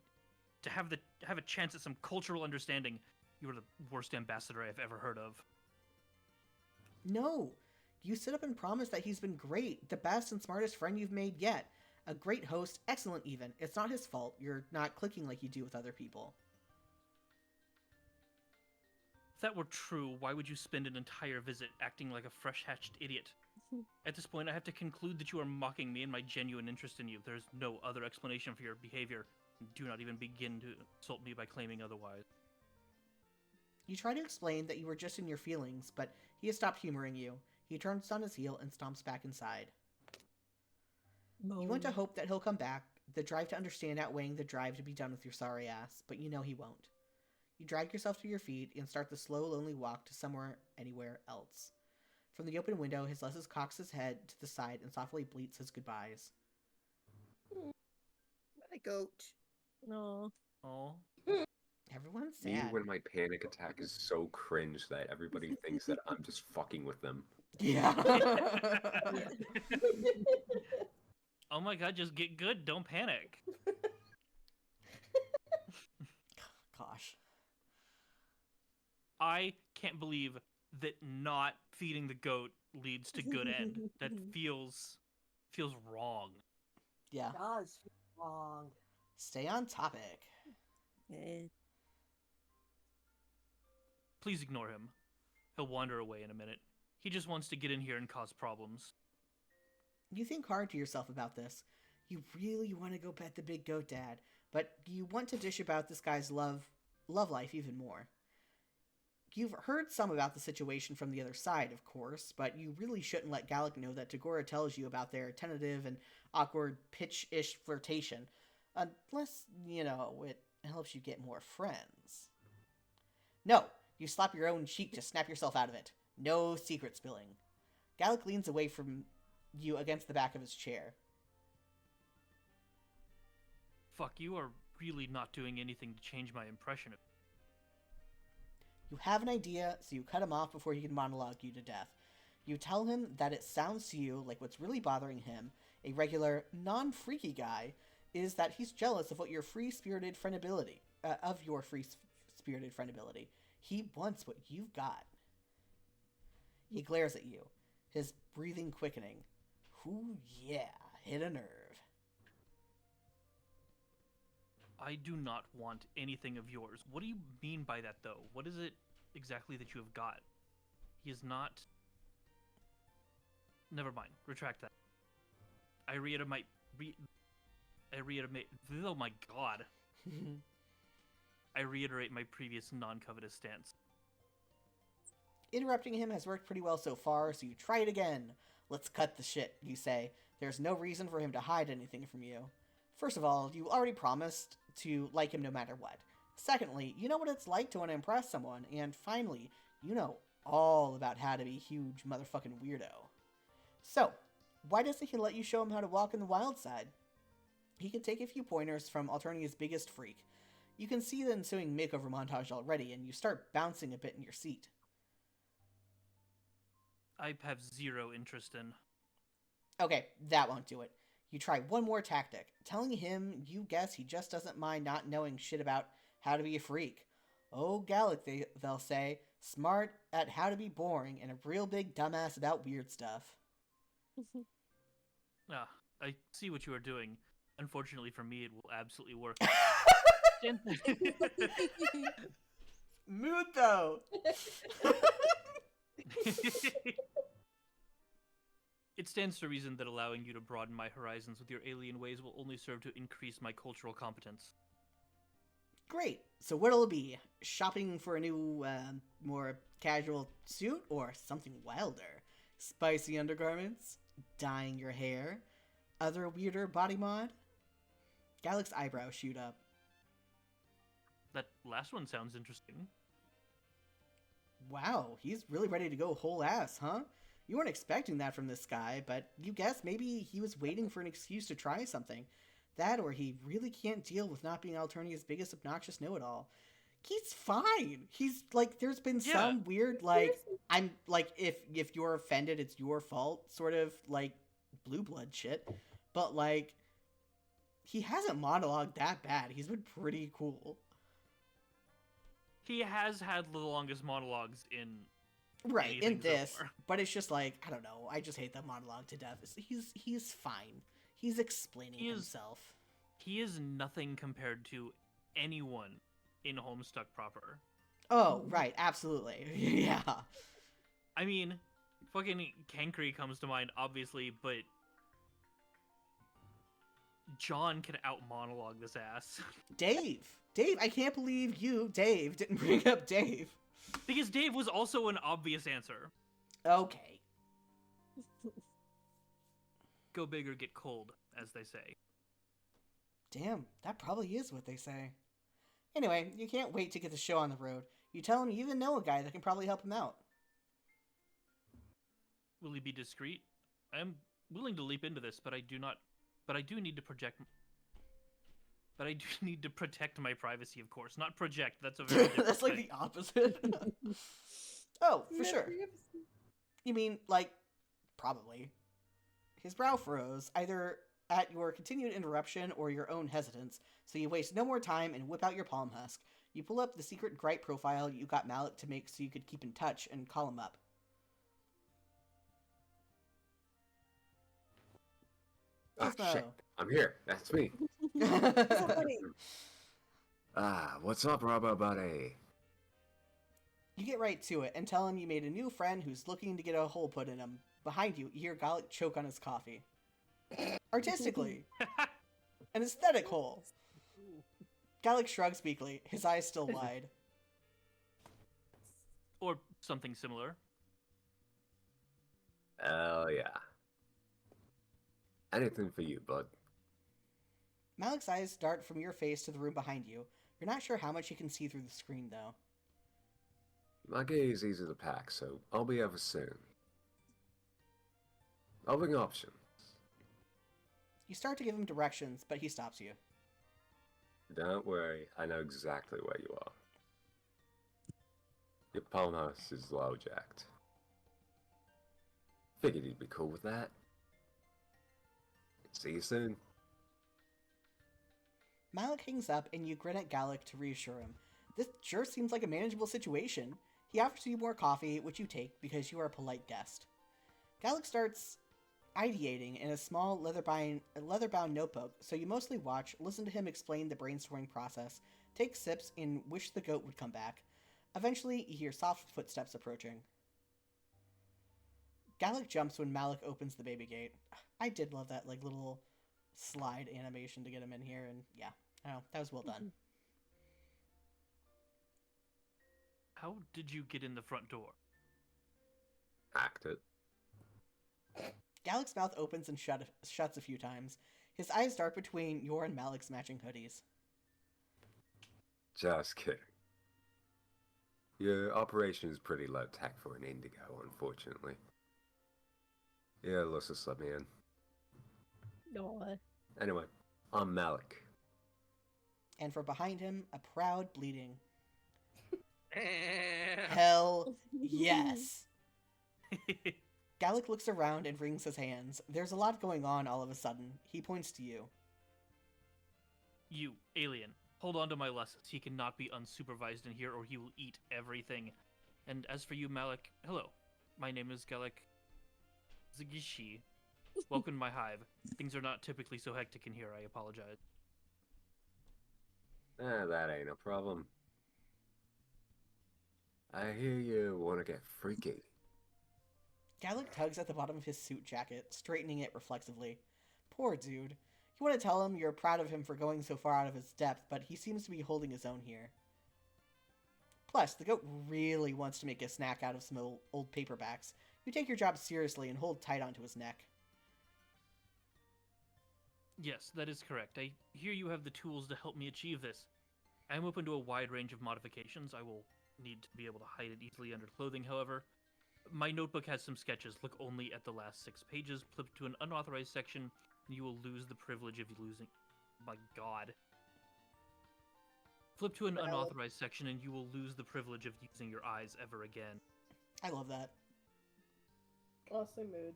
Speaker 6: to have a chance at some cultural understanding. You are the worst ambassador I have ever heard of.
Speaker 1: No! You sit up and promise that he's been great, the best and smartest friend you've made yet. A great host, excellent even. It's not his fault. You're not clicking like you do with other people.
Speaker 6: If that were true, why would you spend an entire visit acting like a fresh-hatched idiot? At this point, I have to conclude that you are mocking me and my genuine interest in you. There's no other explanation for your behavior. Do not even begin to insult me by claiming otherwise.
Speaker 1: You try to explain that you were just in your feelings, but he has stopped humoring you. He turns on his heel and stomps back inside. You want to hope that he'll come back, the drive to understand outweighing the drive to be done with your sorry ass, but you know he won't. You drag yourself to your feet and start the slow, lonely walk to somewhere, anywhere else. From the open window, his Lesses cocks his head to the side and softly bleats his goodbyes.
Speaker 3: My goat.
Speaker 4: No.
Speaker 6: Oh.
Speaker 1: Everyone's
Speaker 2: Me
Speaker 1: sad.
Speaker 2: when my panic attack is so cringe that everybody thinks that I'm just fucking with them.
Speaker 1: Yeah.
Speaker 6: Oh my god, just get good, don't panic.
Speaker 1: Gosh.
Speaker 6: I can't believe that not feeding the goat leads to good end. That feels wrong.
Speaker 1: Yeah.
Speaker 3: Does feel wrong.
Speaker 1: Stay on topic.
Speaker 4: Eh.
Speaker 6: Please ignore him. He'll wander away in a minute. He just wants to get in here and cause problems.
Speaker 1: You think hard to yourself about this. You really want to go pet the big goat dad, but you want to dish about this guy's love life even more. You've heard some about the situation from the other side, of course, but you really shouldn't let Galekh know that Tagora tells you about their tentative and awkward pitch-ish flirtation. Unless, it helps you get more friends. No! You slap your own cheek to snap yourself out of it. No secret spilling. Galekh leans away from you against the back of his chair.
Speaker 6: Fuck, you are really not doing anything to change my impression of.
Speaker 1: You have an idea, so you cut him off before he can monologue you to death. You tell him that it sounds to you like what's really bothering him, a regular, non-freaky guy, is that he's jealous of your free-spirited friendability. He wants what you've got. He glares at you, his breathing quickening. Ooh, yeah, hit a nerve.
Speaker 6: I do not want anything of yours. What do you mean by that, though? What is it exactly that you have got? He is not... Never mind. Retract that. I reiterate oh my god. I reiterate my previous non-covetous stance.
Speaker 1: Interrupting him has worked pretty well so far, so you try it again. Let's cut the shit, you say. There's no reason for him to hide anything from you. First of all, you already promised to like him no matter what. Secondly, you know what it's like to want to impress someone. And finally, you know all about how to be a huge motherfucking weirdo. So, why doesn't he let you show him how to walk in the wild side? He can take a few pointers from Alternia's biggest freak. You can see the ensuing makeover montage already, and you start bouncing a bit in your seat.
Speaker 6: I have zero interest in...
Speaker 1: Okay, that won't do it. You try one more tactic, telling him you guess he just doesn't mind not knowing shit about how to be a freak. Oh, Galekh, they'll say, smart at how to be boring and a real big dumbass about weird stuff.
Speaker 6: I see what you are doing. Unfortunately for me, it will absolutely work.
Speaker 1: Mood, though!
Speaker 6: It stands to reason that allowing you to broaden my horizons with your alien ways will only serve to increase my cultural competence.
Speaker 1: Great. So what'll it be? Shopping for a new, more casual suit or something wilder? Spicy undergarments? Dyeing your hair? Other weirder body mod? Galekh's eyebrows shoot up.
Speaker 6: That last one sounds interesting.
Speaker 1: Wow, he's really ready to go whole ass, huh? You weren't expecting that from this guy, but you guess maybe he was waiting for an excuse to try something. That or he really can't deal with not being Alternia's biggest obnoxious know-it-all. He's fine. He's, like, there's been some weird, like, I'm, like, if you're offended, it's your fault, sort of, like, blue blood shit. But, like, he hasn't monologued that bad. He's been pretty cool.
Speaker 6: He has had the longest monologues in...
Speaker 1: Right, in this,
Speaker 6: so
Speaker 1: but it's just like, I don't know, I just hate that monologue to death. He's fine. He's explaining himself.
Speaker 6: He is nothing compared to anyone in Homestuck proper.
Speaker 1: Oh, right, absolutely. Yeah.
Speaker 6: I mean, fucking Kankri comes to mind, obviously, but John can out-monologue this ass.
Speaker 1: Dave, I can't believe Dave, didn't bring up Dave.
Speaker 6: Because Dave was also an obvious answer.
Speaker 1: Okay.
Speaker 6: Go big or get cold, as they say.
Speaker 1: Damn, that probably is what they say. Anyway, you can't wait to get the show on the road. You tell him you even know a guy that can probably help him out.
Speaker 6: Will he be discreet? I am willing to leap into this, but I do need to project... But I do need to protect my privacy, of course. Not project, that's a very different
Speaker 1: That's like
Speaker 6: thing.
Speaker 1: the opposite. Oh, for sure. You mean, like, probably. His brow furrows, either at your continued interruption or your own hesitance, so you waste no more time and whip out your palm husk. You pull up the secret gripe profile you got Malek to make so you could keep in touch and call him up.
Speaker 2: Ah,
Speaker 1: Gizmo.
Speaker 2: shit. I'm here. That's me. What's up, Rubber Buddy?
Speaker 1: You get right to it and tell him you made a new friend who's looking to get a hole put in him. Behind you hear Galekh choke on his coffee. Artistically. An aesthetic hole. Galekh shrugs weakly, his eyes still wide.
Speaker 6: Or something similar.
Speaker 2: Hell yeah. Anything for you, bud.
Speaker 1: Malek's eyes dart from your face to the room behind you. You're not sure how much you can see through the screen, though.
Speaker 2: My gaze is easy to pack, so I'll be over soon. I'll bring options.
Speaker 1: You start to give him directions, but he stops you.
Speaker 2: Don't worry, I know exactly where you are. Your palm house is low jacked. Figured you'd be cool with that. See you soon.
Speaker 1: Malik hangs up and you grin at Galek to reassure him. This sure seems like a manageable situation. He offers you more coffee, which you take because you are a polite guest. Galek starts ideating in a small leather-bound notebook, so you mostly watch, listen to him explain the brainstorming process, take sips, and wish the goat would come back. Eventually, you hear soft footsteps approaching. Galek jumps when Malik opens the baby gate. I did love that little slide animation to get him in here, and yeah, oh, that was well done.
Speaker 6: How did you get in the front door?
Speaker 2: Act it.
Speaker 1: Galek's mouth opens and shuts a few times. His eyes dart between your and Malik's matching hoodies.
Speaker 2: Just kidding. Your operation is pretty low tech for an indigo, unfortunately. Yeah, let's just let me in.
Speaker 4: No.
Speaker 2: Anyway, I'm Malik.
Speaker 1: And from behind him, a proud bleating. Hell yes! Galek looks around and wrings his hands. There's a lot going on all of a sudden. He points to you.
Speaker 6: You, alien, hold on to my lessons. He cannot be unsupervised in here or he will eat everything. And as for you, Malik, hello. My name is Galekh Zigishi. Welcome to my hive. Things are not typically so hectic in here, I apologize.
Speaker 2: That ain't a problem. I hear you want to get freaky.
Speaker 1: Galek tugs at the bottom of his suit jacket, straightening it reflexively. Poor dude. You want to tell him you're proud of him for going so far out of his depth, but he seems to be holding his own here. Plus, the goat really wants to make a snack out of some old paperbacks. You take your job seriously and hold tight onto his neck.
Speaker 6: Yes, that is correct. I hear you have the tools to help me achieve this. I am open to a wide range of modifications. I will need to be able to hide it easily under clothing, however. My notebook has some sketches. Look only at the last 6 pages. Flip to an unauthorized section, and you will lose the privilege of losing... My god. Flip to an unauthorized section, and you will lose the privilege of using your eyes ever again.
Speaker 1: I love that.
Speaker 5: Awesome mood.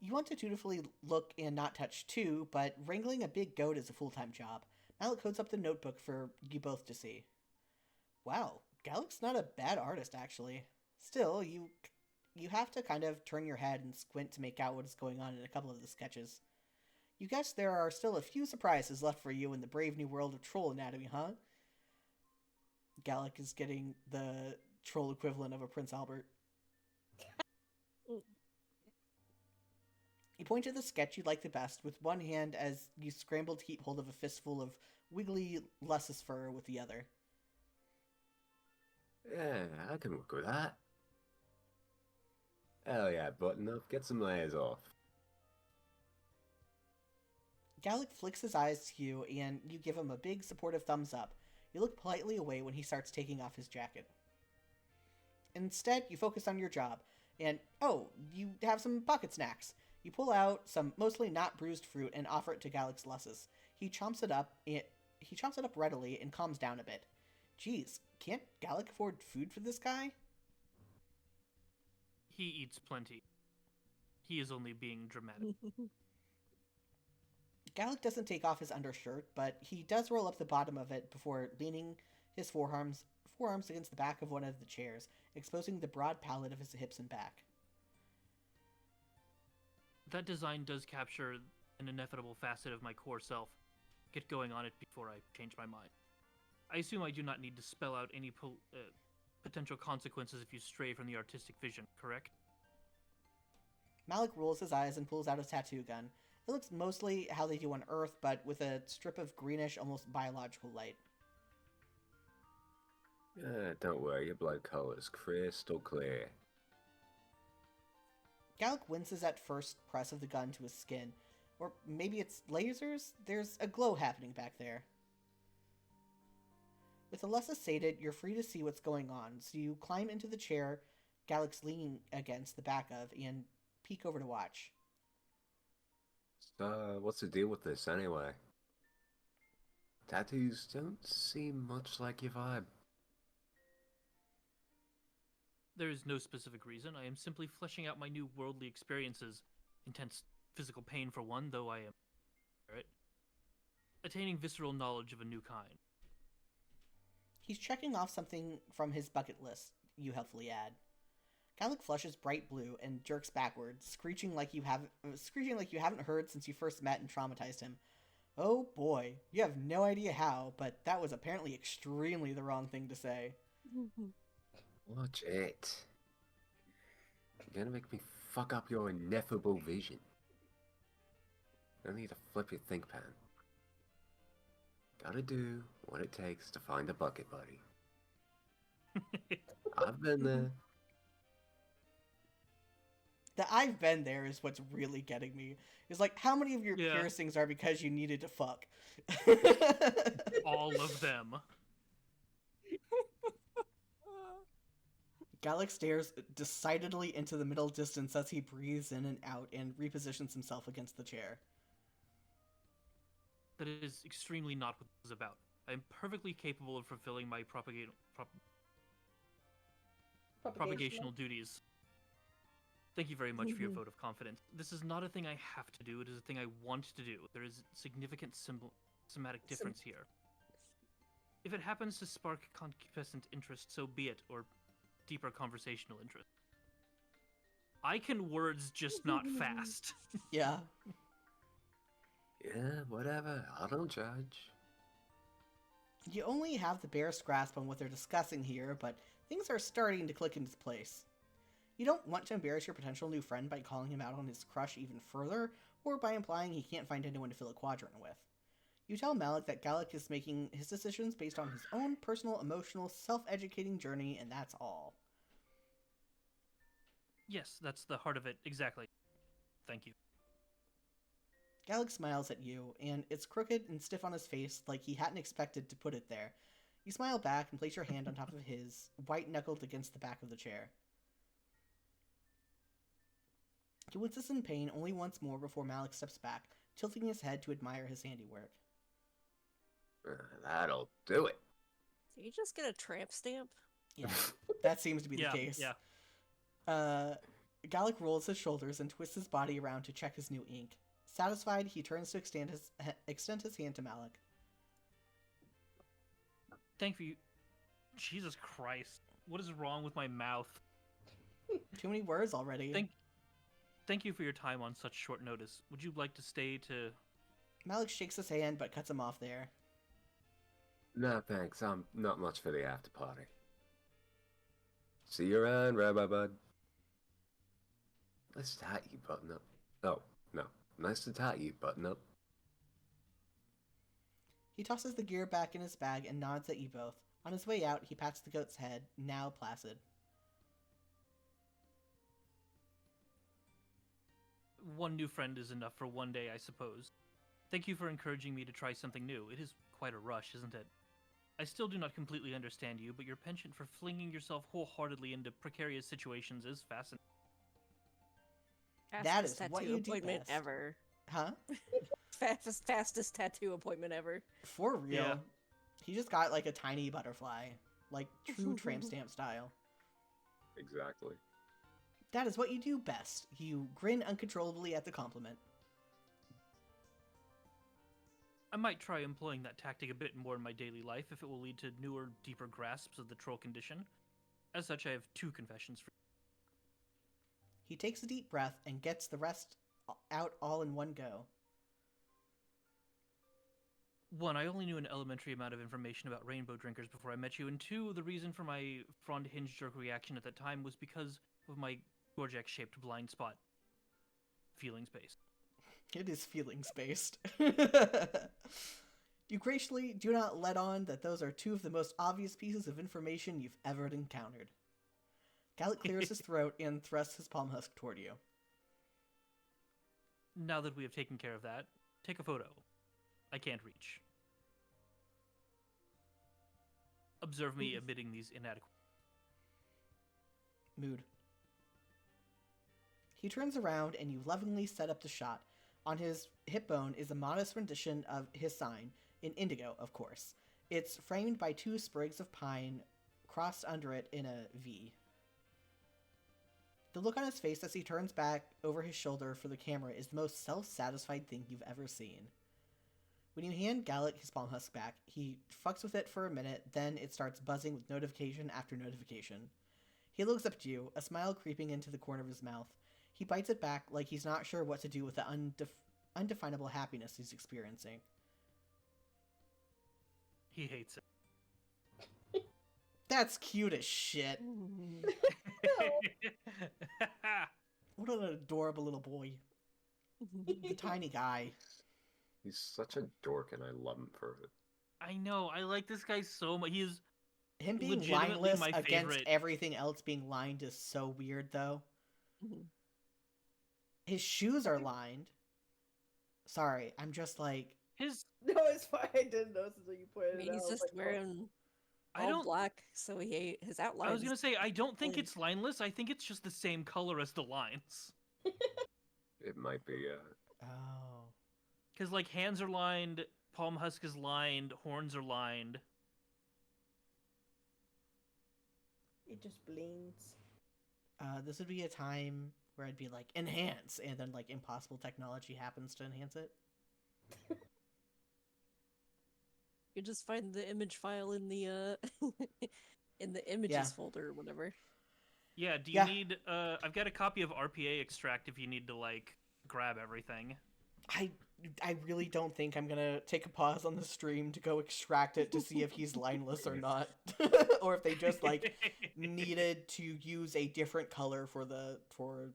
Speaker 1: You want to dutifully look and not touch too, but wrangling a big goat is a full-time job. Malik holds up the notebook for you both to see. Wow, Galekh's not a bad artist, actually. Still, you have to kind of turn your head and squint to make out what is going on in a couple of the sketches. You guess there are still a few surprises left for you in the brave new world of troll anatomy, huh? Galekh is getting the troll equivalent of a Prince Albert. You point to the sketch you like the best with one hand as you scramble to keep hold of a fistful of wiggly Lussus fur with the other.
Speaker 2: Yeah, I can work with that. Hell yeah, button up, get some layers off.
Speaker 1: Galekh flicks his eyes to you and you give him a big supportive thumbs up. You look politely away when he starts taking off his jacket. Instead, you focus on your job, and oh, you have some pocket snacks. You pull out some mostly not bruised fruit and offer it to Galekh's Lussus. He chomps it up readily and calms down a bit. Geez, can't Galekh afford food for this guy?
Speaker 6: He eats plenty. He is only being dramatic.
Speaker 1: Galekh doesn't take off his undershirt, but he does roll up the bottom of it before leaning his forearms against the back of one of the chairs, exposing the broad palette of his hips and back.
Speaker 6: That design does capture an inevitable facet of my core self. Get going on it before I change my mind. I assume I do not need to spell out any potential consequences if you stray from the artistic vision, correct?
Speaker 1: Malik rolls his eyes and pulls out a tattoo gun. It looks mostly how they do on Earth, but with a strip of greenish, almost biological light.
Speaker 2: Don't worry, your blood color's crystal clear.
Speaker 1: Galekh winces at first press of the gun to his skin. Or maybe it's lasers? There's a glow happening back there. With the Lussus sated, you're free to see what's going on, so you climb into the chair Galekh's leaning against the back of and peek over to watch.
Speaker 2: So, what's the deal with this anyway? Tattoos don't seem much like your vibe.
Speaker 6: There is no specific reason. I am simply fleshing out my new worldly experiences. Intense physical pain for one, though I am attaining visceral knowledge of a new kind.
Speaker 1: He's checking off something from his bucket list, you helpfully add. Galekh flushes bright blue and jerks backwards, screeching like you haven't heard since you first met and traumatized him. Oh boy, you have no idea how, but that was apparently extremely the wrong thing to say.
Speaker 2: Watch it. You're gonna make me fuck up your ineffable vision. I need to flip your think pan. Gotta do what it takes to find a bucket, buddy. I've been there.
Speaker 1: The I've been there is what's really getting me. Is like, how many of your piercings are because you needed to fuck?
Speaker 6: All of them.
Speaker 1: Galekh stares decidedly into the middle distance as he breathes in and out and repositions himself against the chair.
Speaker 6: That is extremely not what this is about. I am perfectly capable of fulfilling my propagational duties. Thank you very much for your vote of confidence. This is not a thing I have to do, it is a thing I want to do. There is significant somatic difference here. If it happens to spark concupiscent interest, so be it, or deeper conversational interest. I can words, just not fast.
Speaker 1: Yeah.
Speaker 2: Yeah, whatever. I don't judge.
Speaker 1: You only have the barest grasp on what they're discussing here, but things are starting to click into place. You don't want to embarrass your potential new friend by calling him out on his crush even further, or by implying he can't find anyone to fill a quadrant with. You tell Malak that Galekh is making his decisions based on his own personal, emotional, self-educating journey, and that's all.
Speaker 6: Yes, that's the heart of it, exactly. Thank you.
Speaker 1: Galekh smiles at you, and it's crooked and stiff on his face like he hadn't expected to put it there. You smile back and place your hand on top of his, white-knuckled against the back of the chair. He winces in pain only once more before Malak steps back, tilting his head to admire his handiwork.
Speaker 2: That'll do it.
Speaker 4: Did you just get a tramp stamp?
Speaker 1: Yeah, that seems to be the case.
Speaker 6: Yeah.
Speaker 1: Galekh rolls his shoulders and twists his body around to check his new ink. Satisfied, he turns to extend his hand to Malak.
Speaker 6: Thank you. Jesus Christ. What is wrong with my mouth?
Speaker 1: Too many words already.
Speaker 6: Thank you for your time on such short notice. Would you like to stay to...
Speaker 1: Malak shakes his hand but cuts him off there.
Speaker 2: No, thanks. I'm not much for the after party. See you around, Rabbi Bud. Nice to hat you, button up. Oh, no. Nice to tat you, button up.
Speaker 1: He tosses the gear back in his bag and nods at you both. On his way out, he pats the goat's head, now placid.
Speaker 6: One new friend is enough for one day, I suppose. Thank you for encouraging me to try something new. It is quite a rush, isn't it? I still do not completely understand you, but your penchant for flinging yourself wholeheartedly into precarious situations is fascinating.
Speaker 1: That is
Speaker 4: tattoo
Speaker 1: what you do
Speaker 4: appointment
Speaker 1: best.
Speaker 4: ever.
Speaker 1: Huh?
Speaker 4: Fastest tattoo appointment ever.
Speaker 1: For real.
Speaker 6: Yeah.
Speaker 1: He just got like a tiny butterfly. Like true tramp stamp style.
Speaker 2: Exactly.
Speaker 1: That is what you do best. You grin uncontrollably at the compliment.
Speaker 6: I might try employing that tactic a bit more in my daily life if it will lead to newer, deeper grasps of the troll condition. As such, I have 2 confessions for you.
Speaker 1: He takes a deep breath and gets the rest out all in one go.
Speaker 6: 1, I only knew an elementary amount of information about rainbow drinkers before I met you, and 2, the reason for my frond hinge jerk reaction at that time was because of my Gorjek-shaped blind spot. Feelings-based.
Speaker 1: It is feelings-based. You graciously do not let on that those are 2 of the most obvious pieces of information you've ever encountered. Galekh clears his throat and thrusts his palm husk toward you.
Speaker 6: Now that we have taken care of that, take a photo. I can't reach. Observe me emitting these inadequate...
Speaker 1: Mood. He turns around and you lovingly set up the shot. On his hip bone is a modest rendition of his sign, in indigo, of course. It's framed by 2 sprigs of pine crossed under it in a V. The look on his face as he turns back over his shoulder for the camera is the most self-satisfied thing you've ever seen. When you hand Galekh his palm husk back, he fucks with it for a minute, then it starts buzzing with notification after notification. He looks up at you, a smile creeping into the corner of his mouth. He bites it back like he's not sure what to do with the undefinable happiness he's experiencing.
Speaker 6: He hates it.
Speaker 1: That's cute as shit. What an adorable little boy. The tiny guy.
Speaker 2: He's such a dork, and I love him for it.
Speaker 6: I know. I like this guy so much. He's
Speaker 1: Him being
Speaker 6: legitimately
Speaker 1: lineless
Speaker 6: my
Speaker 1: against
Speaker 6: favorite.
Speaker 1: everything else being lined is so weird, though. His shoes are lined. Sorry, I'm just like...
Speaker 6: his.
Speaker 5: No, it's fine. I didn't notice until you pointed
Speaker 4: I
Speaker 5: it
Speaker 4: mean,
Speaker 5: out.
Speaker 4: he's
Speaker 5: I was
Speaker 4: just
Speaker 5: like,
Speaker 4: wearing
Speaker 6: I
Speaker 4: all
Speaker 6: don't.
Speaker 4: black, so his outline.
Speaker 6: I was gonna say I don't think
Speaker 4: plain.
Speaker 6: it's lineless. I think it's just the same color as the lines.
Speaker 2: It might be,
Speaker 1: Oh.
Speaker 6: Because like hands are lined, palm husk is lined, horns are lined.
Speaker 5: It just blinks.
Speaker 1: This would be a time where I'd be like, enhance, and then like impossible technology happens to enhance it.
Speaker 4: You just find the image file in the in the images
Speaker 1: Yeah.
Speaker 4: folder or whatever.
Speaker 6: Yeah. Do you
Speaker 1: Yeah.
Speaker 6: need? I've got a copy of RPA extract if you need to like grab everything.
Speaker 1: I really don't think I'm gonna take a pause on the stream to go extract it to see if he's lineless or not, or if they just like needed to use a different color for the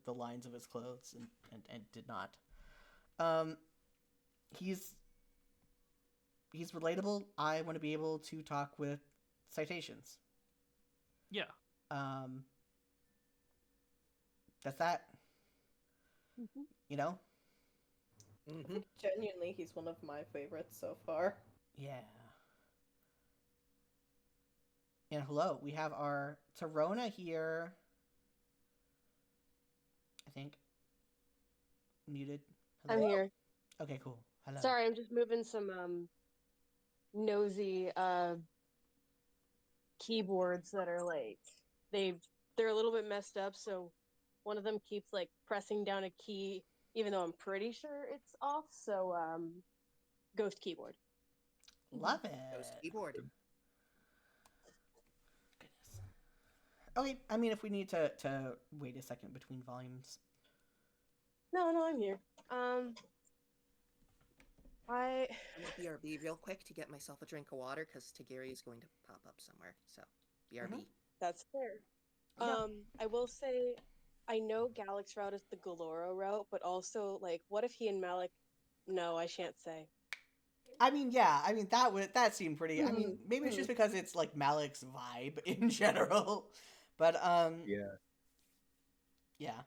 Speaker 1: lines of his clothes and did not. He's relatable. I want to be able to talk with citations.
Speaker 6: Yeah.
Speaker 1: That's that.
Speaker 4: Mhm.
Speaker 1: You know?
Speaker 5: I think genuinely he's one of my favorites so far.
Speaker 1: Yeah. And hello, we have our Tirona here. I think. Muted.
Speaker 7: I'm
Speaker 1: Hello?
Speaker 7: here.
Speaker 1: Okay, cool. Hello.
Speaker 7: Sorry, I'm just moving some nosy keyboards that are like they're a little bit messed up, so one of them keeps like pressing down a key even though I'm pretty sure it's off, so ghost keyboard.
Speaker 1: Love it.
Speaker 3: Ghost keyboard.
Speaker 1: Goodness. Okay, I mean, if we need to wait a second between volumes.
Speaker 7: No, I'm here. I
Speaker 3: I'm gonna BRB real quick to get myself a drink of water because Tagari is going to pop up somewhere. So BRB.
Speaker 7: That's fair.
Speaker 1: Yeah.
Speaker 7: I will say I know Galekh's route is the Galoro route, but also like what if he and Malik no, I shan't say.
Speaker 1: I mean, yeah. I mean, that seemed pretty. I mean, maybe it's just because it's like Malik's vibe in general, but
Speaker 2: yeah.
Speaker 1: yeah.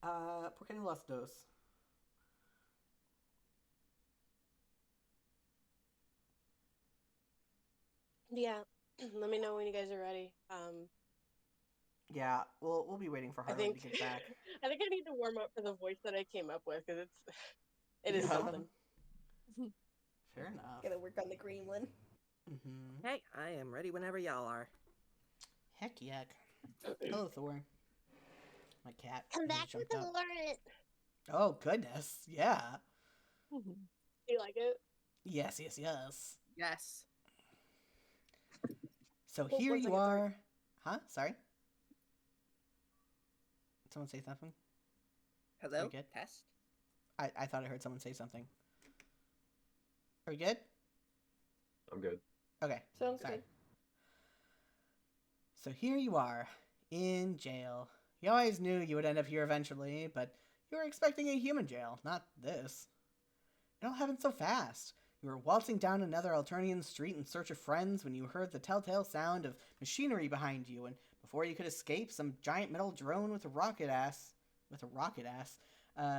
Speaker 1: ¿Por qué no las dos?
Speaker 7: Yeah. Let me know when you guys are ready.
Speaker 1: Yeah, we'll be waiting for
Speaker 7: I
Speaker 1: Harley
Speaker 7: think
Speaker 1: to get back.
Speaker 7: I think I need to warm up for the voice that I came up with because it is
Speaker 1: Yeah.
Speaker 7: something.
Speaker 1: Fair enough.
Speaker 5: Gotta work on the green one.
Speaker 1: Mm-hmm.
Speaker 3: Hey, I am ready whenever y'all are.
Speaker 1: Heck yeah. Hello, Thor. My cat.
Speaker 7: Come
Speaker 1: just
Speaker 7: back with
Speaker 1: jumped
Speaker 7: the
Speaker 1: up.
Speaker 7: warrant.
Speaker 1: Oh, goodness. Yeah.
Speaker 7: You like it?
Speaker 1: Yes.
Speaker 3: Yes.
Speaker 1: So
Speaker 7: Oh,
Speaker 1: here
Speaker 7: one
Speaker 1: you
Speaker 7: second, sorry.
Speaker 1: are. Huh? Sorry? Someone say something?
Speaker 3: Hello.
Speaker 1: We good?
Speaker 3: Test.
Speaker 1: I thought I heard someone say something. Are we good?
Speaker 2: I'm good.
Speaker 1: Okay.
Speaker 5: Sounds
Speaker 1: Sorry.
Speaker 5: good.
Speaker 1: So here you are, in jail. You always knew you would end up here eventually, but you were expecting a human jail, not this. It all happened so fast. You were waltzing down another Alternian street in search of friends when you heard the telltale sound of machinery behind you, and before you could escape, some giant metal drone with a rocket ass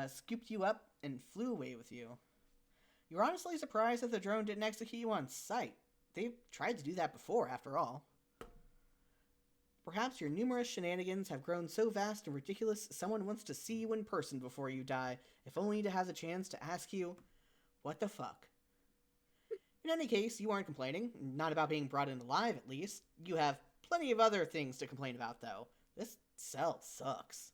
Speaker 1: scooped you up and flew away with you. You were honestly surprised that the drone didn't execute you on sight. They've tried to do that before, after all. Perhaps your numerous shenanigans have grown so vast and ridiculous someone wants to see you in person before you die, if only to have a chance to ask you, what the fuck? In any case, you aren't complaining. Not about being brought in alive, at least. You have plenty of other things to complain about, though. This cell sucks.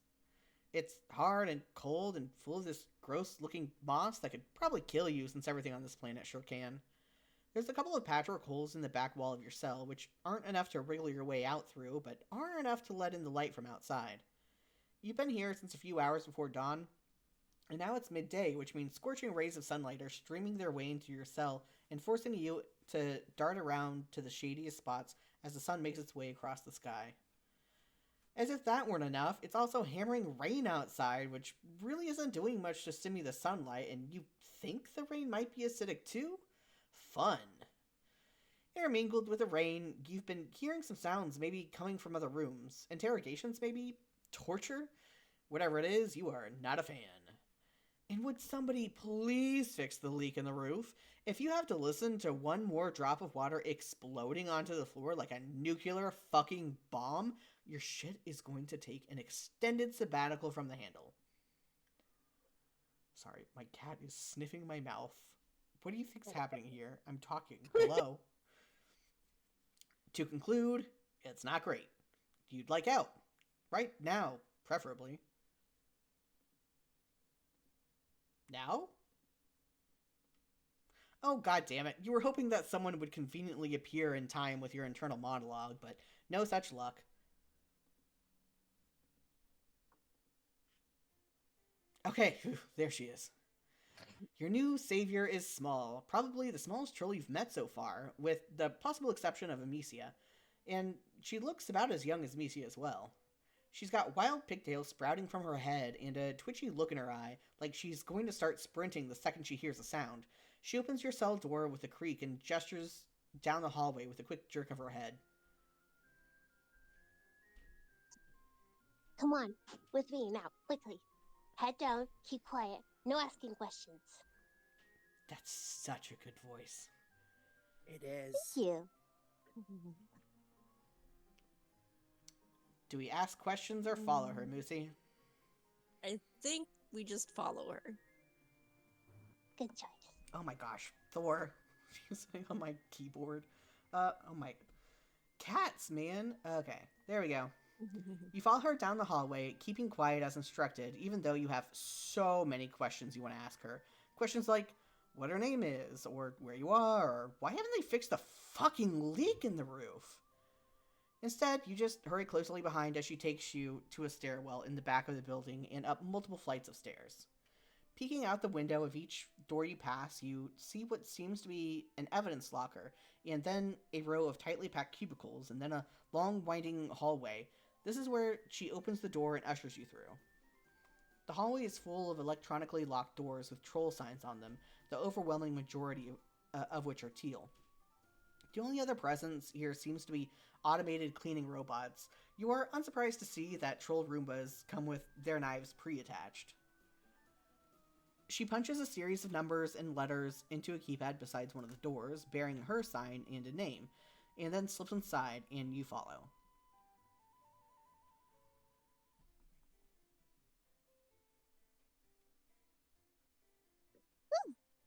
Speaker 1: It's hard and cold and full of this gross-looking moss that could probably kill you, since everything on this planet sure can. There's a couple of patchwork holes in the back wall of your cell, which aren't enough to wriggle your way out through, but are enough to let in the light from outside. You've been here since a few hours before dawn, and now it's midday, which means scorching rays of sunlight are streaming their way into your cell and forcing you to dart around to the shadiest spots as the sun makes its way across the sky. As if that weren't enough, it's also hammering rain outside, which really isn't doing much to stimulate the sunlight, and you think the rain might be acidic too? Fun. Intermingled with the rain, you've been hearing some sounds maybe coming from other rooms. Interrogations, maybe? Torture? Whatever it is, you are not a fan. And would somebody please fix the leak in the roof? If you have to listen to one more drop of water exploding onto the floor like a nuclear fucking bomb, your shit is going to take an extended sabbatical from the handle. Sorry, my cat is sniffing my mouth. What do you think's happening here? I'm talking. Hello? To conclude, it's not great. You'd like out. Right now, preferably. Now? Oh, god damn it. You were hoping that someone would conveniently appear in time with your internal monologue, but no such luck. Okay, there she is. Your new savior is small, probably the smallest troll you've met so far, with the possible exception of Amicia, and she looks about as young as Amicia as well. She's got wild pigtails sprouting from her head and a twitchy look in her eye, like she's going to start sprinting the second she hears a sound. She opens your cell door with a creak and gestures down the hallway with a quick jerk of her head.
Speaker 8: Come on, with me now, quickly. Head down, keep quiet, no asking questions.
Speaker 1: That's such a good voice.
Speaker 3: It is.
Speaker 8: Thank you.
Speaker 1: Do we ask questions or follow her, Moosie?
Speaker 4: I think we just follow her.
Speaker 8: Good choice.
Speaker 1: Oh my gosh, Thor. She's saying on my keyboard. Oh my... Cats, man. Okay, there we go. You follow her down the hallway, keeping quiet as instructed, even though you have so many questions you want to ask her. Questions like, what her name is, or where you are, or why haven't they fixed the fucking leak in the roof? Instead, you just hurry closely behind as she takes you to a stairwell in the back of the building and up multiple flights of stairs. Peeking out the window of each door you pass, you see what seems to be an evidence locker, and then a row of tightly packed cubicles, and then a long winding hallway. This is where she opens the door and ushers you through. The hallway is full of electronically locked doors with troll signs on them, the overwhelming majority of which are teal. The only other presence here seems to be automated cleaning robots. You are unsurprised to see that troll Roombas come with their knives pre-attached. She punches a series of numbers and letters into a keypad beside one of the doors, bearing her sign and a name, and then slips inside, and you follow.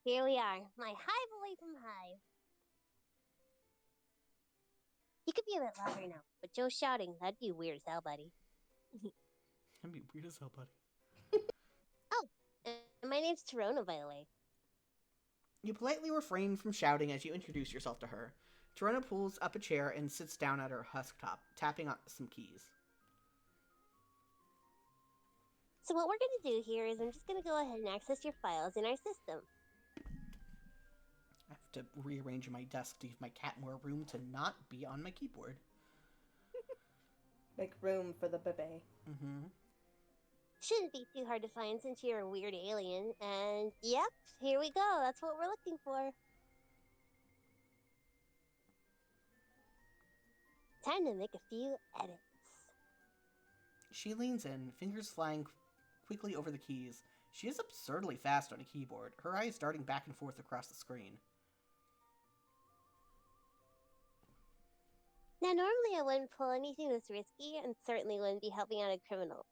Speaker 8: Here we are, my hive away from Hive. You could be a bit louder now, but Joe's shouting. That'd be weird as hell, buddy.
Speaker 1: That'd be weird as hell, buddy.
Speaker 8: Oh, and my name's Tirona, by the way.
Speaker 1: You politely refrain from shouting as you introduce yourself to her. Tirona pulls up a chair and sits down at her husk top, tapping on some keys.
Speaker 8: So what we're going to do here is I'm just going to go ahead and access your files in our system.
Speaker 1: I have to rearrange my desk to give my cat more room to not be on my keyboard.
Speaker 5: Make room for the bebe.
Speaker 1: Mm-hmm.
Speaker 8: Shouldn't be too hard to find since you're a weird alien. And yep, here we go. That's what we're looking for. Time to make a few edits.
Speaker 1: She leans in, fingers flying quickly over the keys. She is absurdly fast on a keyboard, her eyes darting back and forth across the screen.
Speaker 8: Now, normally I wouldn't pull anything this risky and certainly wouldn't be helping out a criminal.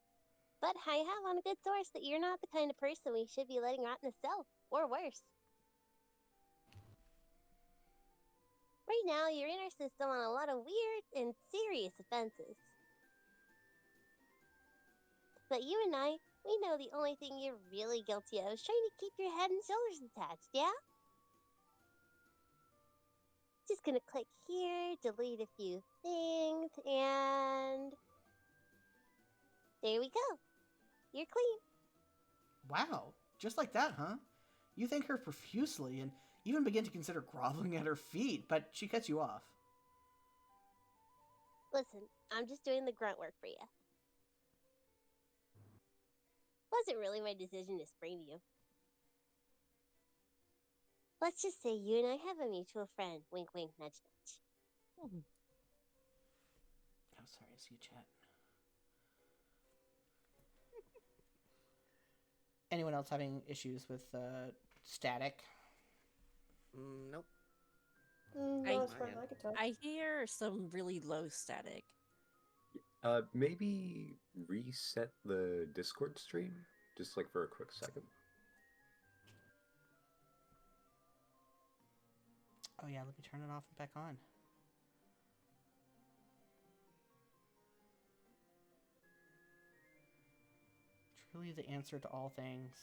Speaker 8: But I have on a good source that you're not the kind of person we should be letting rot in a cell, or worse. Right now, you're in our system on a lot of weird and serious offenses. But you and I, we know the only thing you're really guilty of is trying to keep your head and shoulders attached, yeah? Just gonna click here, delete a few things, and there we go. You're clean.
Speaker 1: Wow, just like that, huh? You thank her profusely and even begin to consider groveling at her feet, but she cuts you off.
Speaker 8: Listen, I'm just doing the grunt work for you. Wasn't really my decision to spring you. Let's just say you and I have a mutual friend. Wink, wink, nudge, nudge.
Speaker 1: Oh, sorry, I see chat. Anyone else having issues with static?
Speaker 3: Nope.
Speaker 5: No, as far as I could tell.
Speaker 4: I hear some really low static.
Speaker 2: Maybe reset the Discord stream, just like for a quick second.
Speaker 1: Oh yeah, let me turn it off and back on. Truly the answer to all things.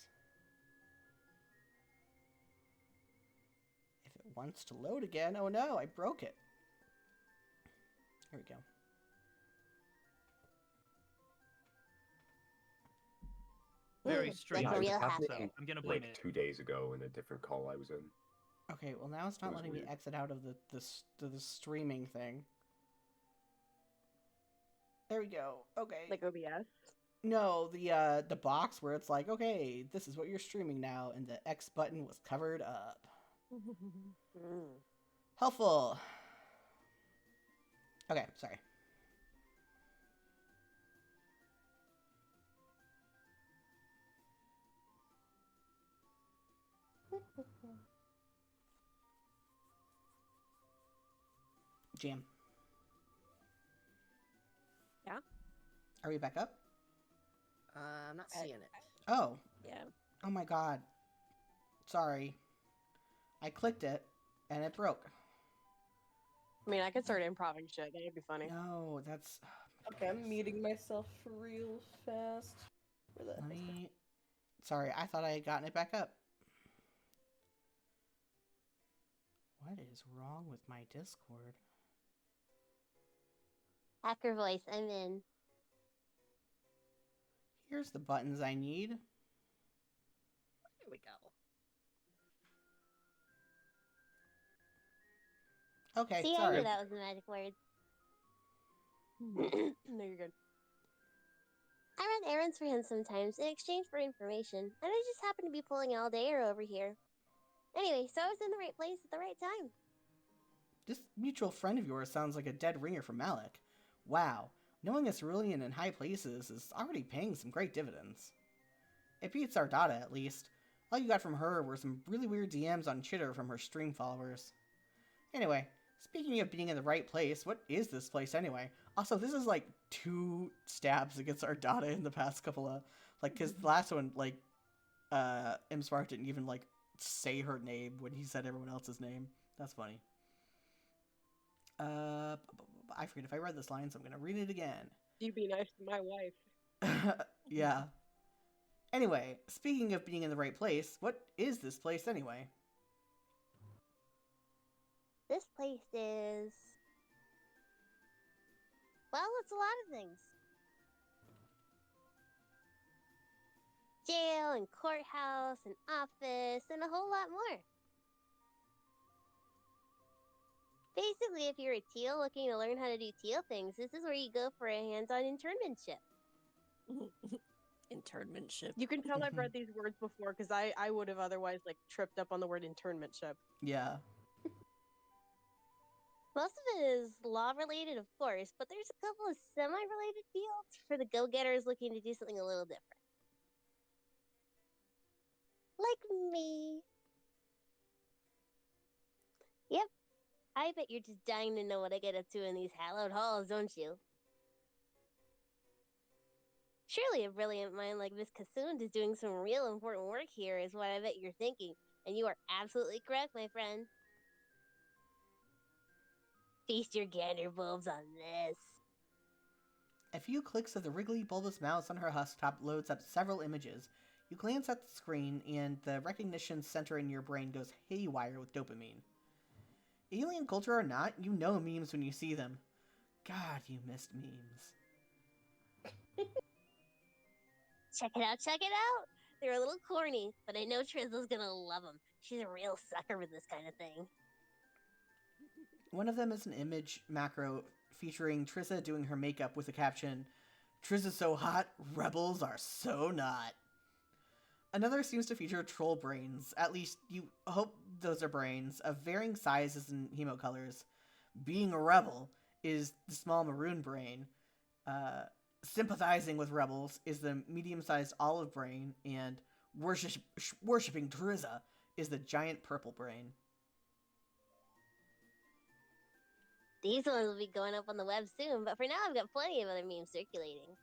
Speaker 1: If it wants to load again, oh no, I broke it. Here we go.
Speaker 6: Very strange.
Speaker 8: Like a real
Speaker 2: happened
Speaker 8: hacker.
Speaker 6: I'm gonna blame
Speaker 2: like
Speaker 6: it.
Speaker 2: 2 days ago in a different call I was in.
Speaker 1: Okay, well now it's not
Speaker 2: was
Speaker 1: letting me
Speaker 2: weird.
Speaker 1: exit out of the streaming thing. There we go. Okay.
Speaker 7: Like OBS.
Speaker 1: No, the box where it's like, okay, this is what you're streaming now, and the X button was covered up. Helpful. Okay, sorry. Jam.
Speaker 4: Yeah?
Speaker 1: Are we back up?
Speaker 3: I'm not seeing it.
Speaker 1: Oh.
Speaker 4: Yeah.
Speaker 1: Oh my god. Sorry. I clicked it, and it broke.
Speaker 7: I mean, I could start improving shit. That would be funny.
Speaker 1: No, that's...
Speaker 5: Okay, I'm muting myself real fast. Where the
Speaker 1: Let me... Sorry, I thought I had gotten it back up. What is wrong with my Discord?
Speaker 8: Hacker voice, I'm in.
Speaker 1: Here's the buttons I need.
Speaker 3: Here we go.
Speaker 1: Okay,
Speaker 8: See, I
Speaker 1: sorry.
Speaker 8: knew that was the magic word.
Speaker 7: No, you're good.
Speaker 8: I run errands for him sometimes in exchange for information, and I just happen to be pulling all dayer over here. Anyway, so I was in the right place at the right time.
Speaker 1: This mutual friend of yours sounds like a dead ringer from Malek. Wow, knowing a cerulean in high places is already paying some great dividends. It beats our data, at least. All you got from her were some really weird DMs on Chitter from her stream followers. Anyway, speaking of being in the right place, what is this place anyway? Also, this is like 2 stabs against our data in the past couple of... Like, because the last one, like, M. Smart didn't even, like, say her name when he said everyone else's name. That's funny. I forget if I read this line, so I'm gonna read it again.
Speaker 7: You be nice to my wife.
Speaker 1: Yeah. Anyway, speaking of being in the right place, what is this place anyway?
Speaker 8: This place is... well, it's a lot of things. Jail and courthouse and office and a whole lot more. Basically, if you're a teal looking to learn how to do teal things, this is where you go for a hands-on internmentship.
Speaker 4: Internmentship.
Speaker 7: You can tell I've read these words before because I would have otherwise like tripped up on the word internmentship.
Speaker 1: Yeah.
Speaker 8: Most of it is law-related, of course, but there's a couple of semi-related fields for the go-getters looking to do something a little different. Like me. Yep. I bet you're just dying to know what I get up to in these hallowed halls, don't you? Surely a brilliant mind like Miss Kasund is doing some real important work here, is what I bet you're thinking. And you are absolutely correct, my friend. Feast your gander bulbs on this.
Speaker 1: A few clicks of the wriggly bulbous mouse on her husktop loads up several images. You glance at the screen, and the recognition center in your brain goes haywire with dopamine. Alien culture or not, you know memes when you see them. God, you missed memes.
Speaker 8: Check it out, check it out! They're a little corny, but I know Trizzle's gonna love them. She's a real sucker for this kind of thing.
Speaker 1: One of them is an image macro featuring Trissa doing her makeup with the caption, "Trizza's so hot, rebels are so not." Another seems to feature troll brains, at least you hope those are brains, of varying sizes and hemo colors. Being a rebel is the small maroon brain. Sympathizing with rebels is the medium-sized olive brain, and worshipping Trizza is the giant purple brain.
Speaker 8: These ones will be going up on the web soon, but for now I've got plenty of other memes circulating.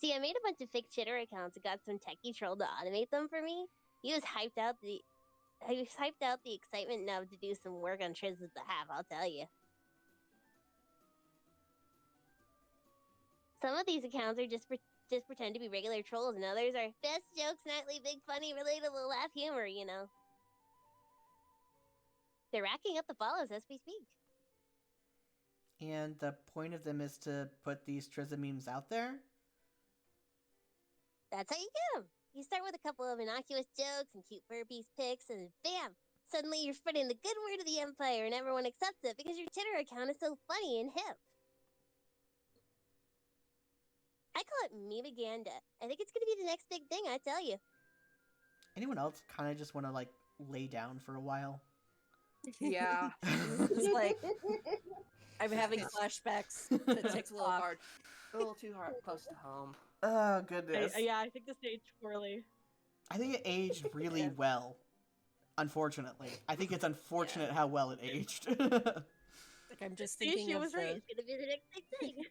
Speaker 8: See, I made a bunch of fake Chitter accounts and got some techie troll to automate them for me. He was hyped out the excitement now to do some work on Triz's behalf, I'll tell you. Some of these accounts are just pretend to be regular trolls, and others are best jokes, nightly, big, funny, relatable, laugh humor, you know. They're racking up the follows as we speak.
Speaker 1: And the point of them is to put these Trizza memes out there?
Speaker 8: That's how you get them. You start with a couple of innocuous jokes and cute fur-piece pics, and bam! Suddenly you're spreading the good word of the Empire, and everyone accepts it because your Chitter account is so funny and hip. I call it memeganda. I think it's gonna be the next big thing, I tell you.
Speaker 1: Anyone else kind of just want to, like, lay down for a while?
Speaker 3: Yeah.
Speaker 4: It's like I'm having flashbacks to
Speaker 3: It's a little
Speaker 4: TikTok.
Speaker 3: hard. A little too hard close to home.
Speaker 1: Oh, goodness.
Speaker 7: I think this aged poorly.
Speaker 1: I think it aged really
Speaker 4: Yeah.
Speaker 1: well. Unfortunately. I think it's unfortunate how well it aged.
Speaker 4: Like I'm just
Speaker 7: See,
Speaker 4: thinking
Speaker 7: she
Speaker 4: of
Speaker 7: was right.
Speaker 8: It's gonna be the next big thing.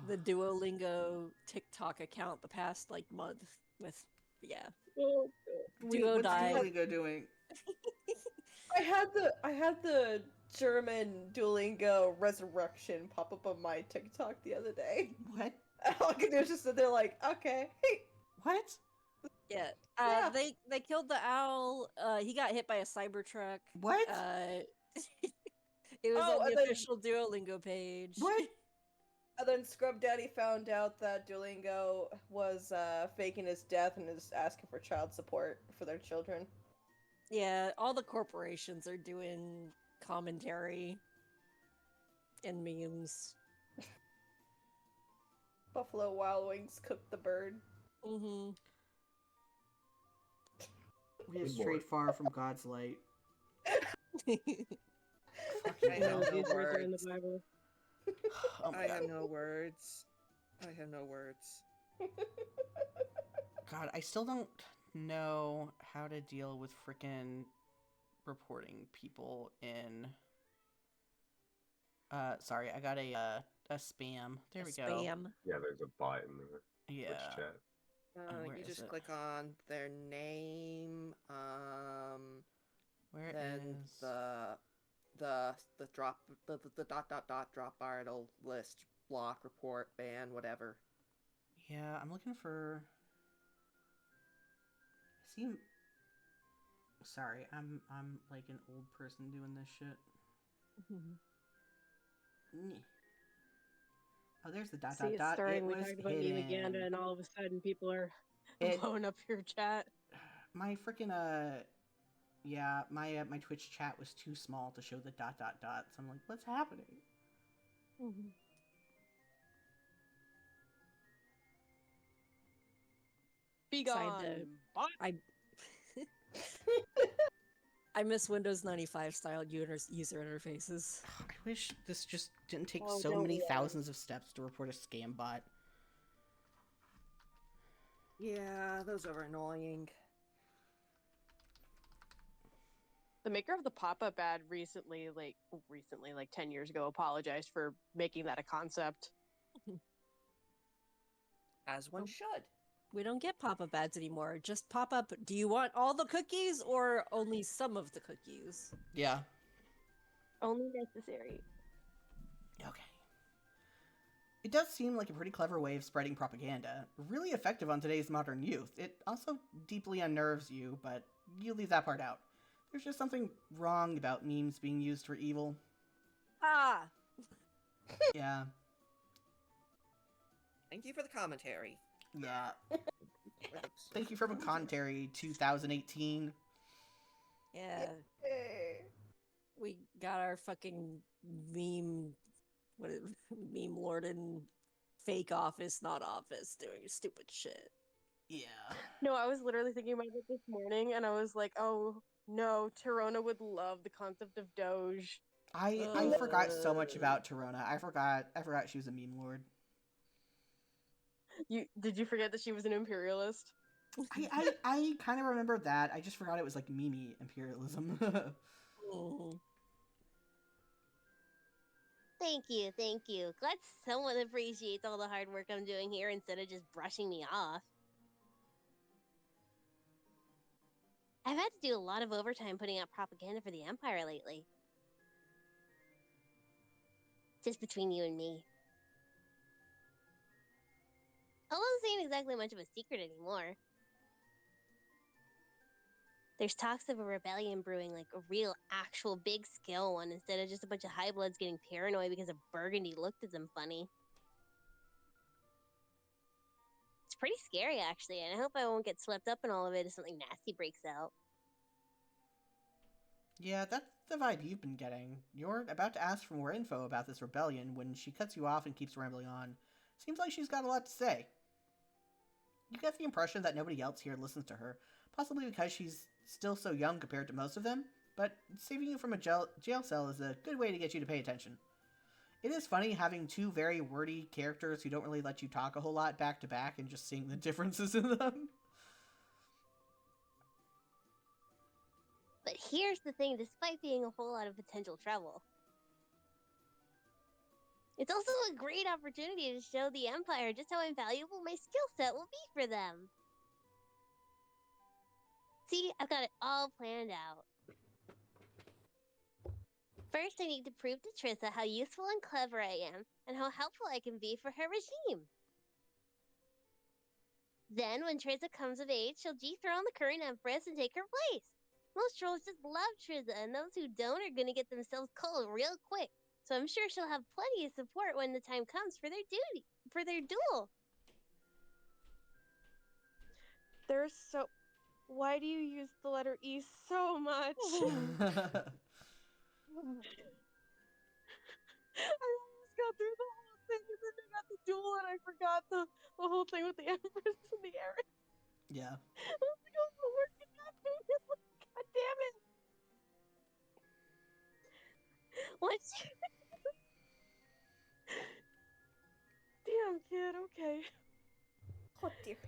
Speaker 4: the Duolingo TikTok account the past like month with
Speaker 7: Oh,
Speaker 4: Duo
Speaker 1: What's
Speaker 4: died.
Speaker 1: Duolingo doing?
Speaker 5: I had the German Duolingo resurrection pop up on my TikTok the other day.
Speaker 1: What?
Speaker 5: All I could do is just sit there like, okay.
Speaker 1: What?
Speaker 4: Yeah.
Speaker 5: Yeah.
Speaker 4: They killed the owl. He got hit by a Cybertruck.
Speaker 1: What?
Speaker 4: It was
Speaker 5: Oh,
Speaker 4: on
Speaker 5: and
Speaker 4: the
Speaker 5: then-
Speaker 4: official Duolingo page.
Speaker 1: What?
Speaker 5: And then Scrub Daddy found out that Duolingo was faking his death and is asking for child support for their children.
Speaker 4: Yeah, all the corporations are doing commentary and memes.
Speaker 5: Buffalo Wild Wings cooked the bird.
Speaker 4: Mm-hmm.
Speaker 1: We have
Speaker 2: Good
Speaker 1: strayed
Speaker 2: lord.
Speaker 1: far from God's light.
Speaker 3: I
Speaker 1: Fucking
Speaker 3: have
Speaker 1: hell.
Speaker 3: no
Speaker 7: these words are in the
Speaker 3: words.
Speaker 7: Bible.
Speaker 1: Oh my
Speaker 3: I
Speaker 1: God.
Speaker 3: have no words. I have no words.
Speaker 1: God, I still don't know how to deal with frickin' reporting people in. Sorry, I got a spam. There we go.
Speaker 4: Spam.
Speaker 2: Yeah, there's a bot in the
Speaker 1: Yeah.
Speaker 2: Twitch chat.
Speaker 1: where
Speaker 3: You
Speaker 1: is
Speaker 3: just
Speaker 1: it?
Speaker 3: click on their name,
Speaker 1: Where
Speaker 3: then
Speaker 1: is
Speaker 3: the drop the dot drop bar. It'll list block, report, ban, whatever.
Speaker 1: Yeah, I'm looking for. I see. Sorry, I'm like an old person doing this shit. Nyeh. Oh, there's the dot
Speaker 7: See,
Speaker 1: dot
Speaker 7: it's
Speaker 1: dot.
Speaker 7: starting.
Speaker 1: It
Speaker 7: We
Speaker 1: was
Speaker 7: talked about
Speaker 1: hidden.
Speaker 7: memeganda, and all of a sudden people are
Speaker 1: It-
Speaker 7: blowing up your chat.
Speaker 1: My freaking yeah, my Twitch chat was too small to show the dot dot dot. So I'm like, what's happening?
Speaker 7: Be
Speaker 4: Signed
Speaker 7: gone.
Speaker 4: it.
Speaker 7: Bot.
Speaker 4: I miss Windows 95 style user interfaces.
Speaker 1: I wish this just didn't take
Speaker 7: Oh,
Speaker 1: so
Speaker 7: don't
Speaker 1: many
Speaker 7: we all?
Speaker 1: thousands of steps to report a scam bot.
Speaker 3: Yeah, those are annoying.
Speaker 7: The maker of the pop-up ad recently, like 10 years ago, apologized for making that a concept.
Speaker 3: As one should.
Speaker 4: We don't get pop-up ads anymore. Just pop up, do you want all the cookies or only some of the cookies?
Speaker 1: Yeah.
Speaker 7: Only necessary.
Speaker 1: Okay. It does seem like a pretty clever way of spreading propaganda. Really effective on today's modern youth. It also deeply unnerves you, but you leave that part out. There's just something wrong about memes being used for evil.
Speaker 4: Ah!
Speaker 1: Yeah.
Speaker 3: Thank you for the commentary.
Speaker 1: Yeah. Thank you for the commentary, 2018.
Speaker 4: Yeah.
Speaker 5: Hey.
Speaker 4: We got our fucking meme lord in fake office, not office, doing stupid shit.
Speaker 1: Yeah.
Speaker 7: No, I was literally thinking about it this morning, and I was like, oh no, Tirona would love the concept of Doge.
Speaker 1: I forgot so much about Tirona. I forgot she was a meme lord.
Speaker 7: Did you forget that she was an imperialist?
Speaker 1: I kind of remember that. I just forgot it was like meme imperialism.
Speaker 4: Mm.
Speaker 8: Thank you, thank you. Glad someone appreciates all the hard work I'm doing here instead of just brushing me off. I've had to do a lot of overtime putting out propaganda for the Empire lately. Just between you and me. Although this ain't exactly much of a secret anymore. There's talks of a rebellion brewing, like a real, actual, big-scale one, instead of just a bunch of high bloods getting paranoid because a Burgundy looked at them funny. It's pretty scary, actually, and I hope I won't get swept up in all of it if something nasty breaks out.
Speaker 1: Yeah, that's the vibe you've been getting. You're about to ask for more info about this rebellion when she cuts you off and keeps rambling on. Seems like she's got a lot to say. You get the impression that nobody else here listens to her, possibly because she's still so young compared to most of them, but saving you from a jail cell is a good way to get you to pay attention. It is funny having two very wordy characters who don't really let you talk a whole lot back to back and just seeing the differences in them.
Speaker 8: But here's the thing, despite being a whole lot of potential trouble, it's also a great opportunity to show the Empire just how invaluable my skill set will be for them. See, I've got it all planned out. First, I need to prove to Trissa how useful and clever I am, and how helpful I can be for her regime. Then, when Trissa comes of age, she'll dethrone the current Empress and take her place. Most trolls just love Trissa, and those who don't are gonna get themselves cold real quick. So I'm sure she'll have plenty of support when the time comes for their duel.
Speaker 7: Why do you use the letter E so much? I almost got through the whole thing, and then I got the duel, and I forgot the whole thing with the Empress and the heiress.
Speaker 1: Yeah.
Speaker 7: I was like, oh, we're not doing it. God damn it. Damn, kid, okay.
Speaker 5: Oh dear.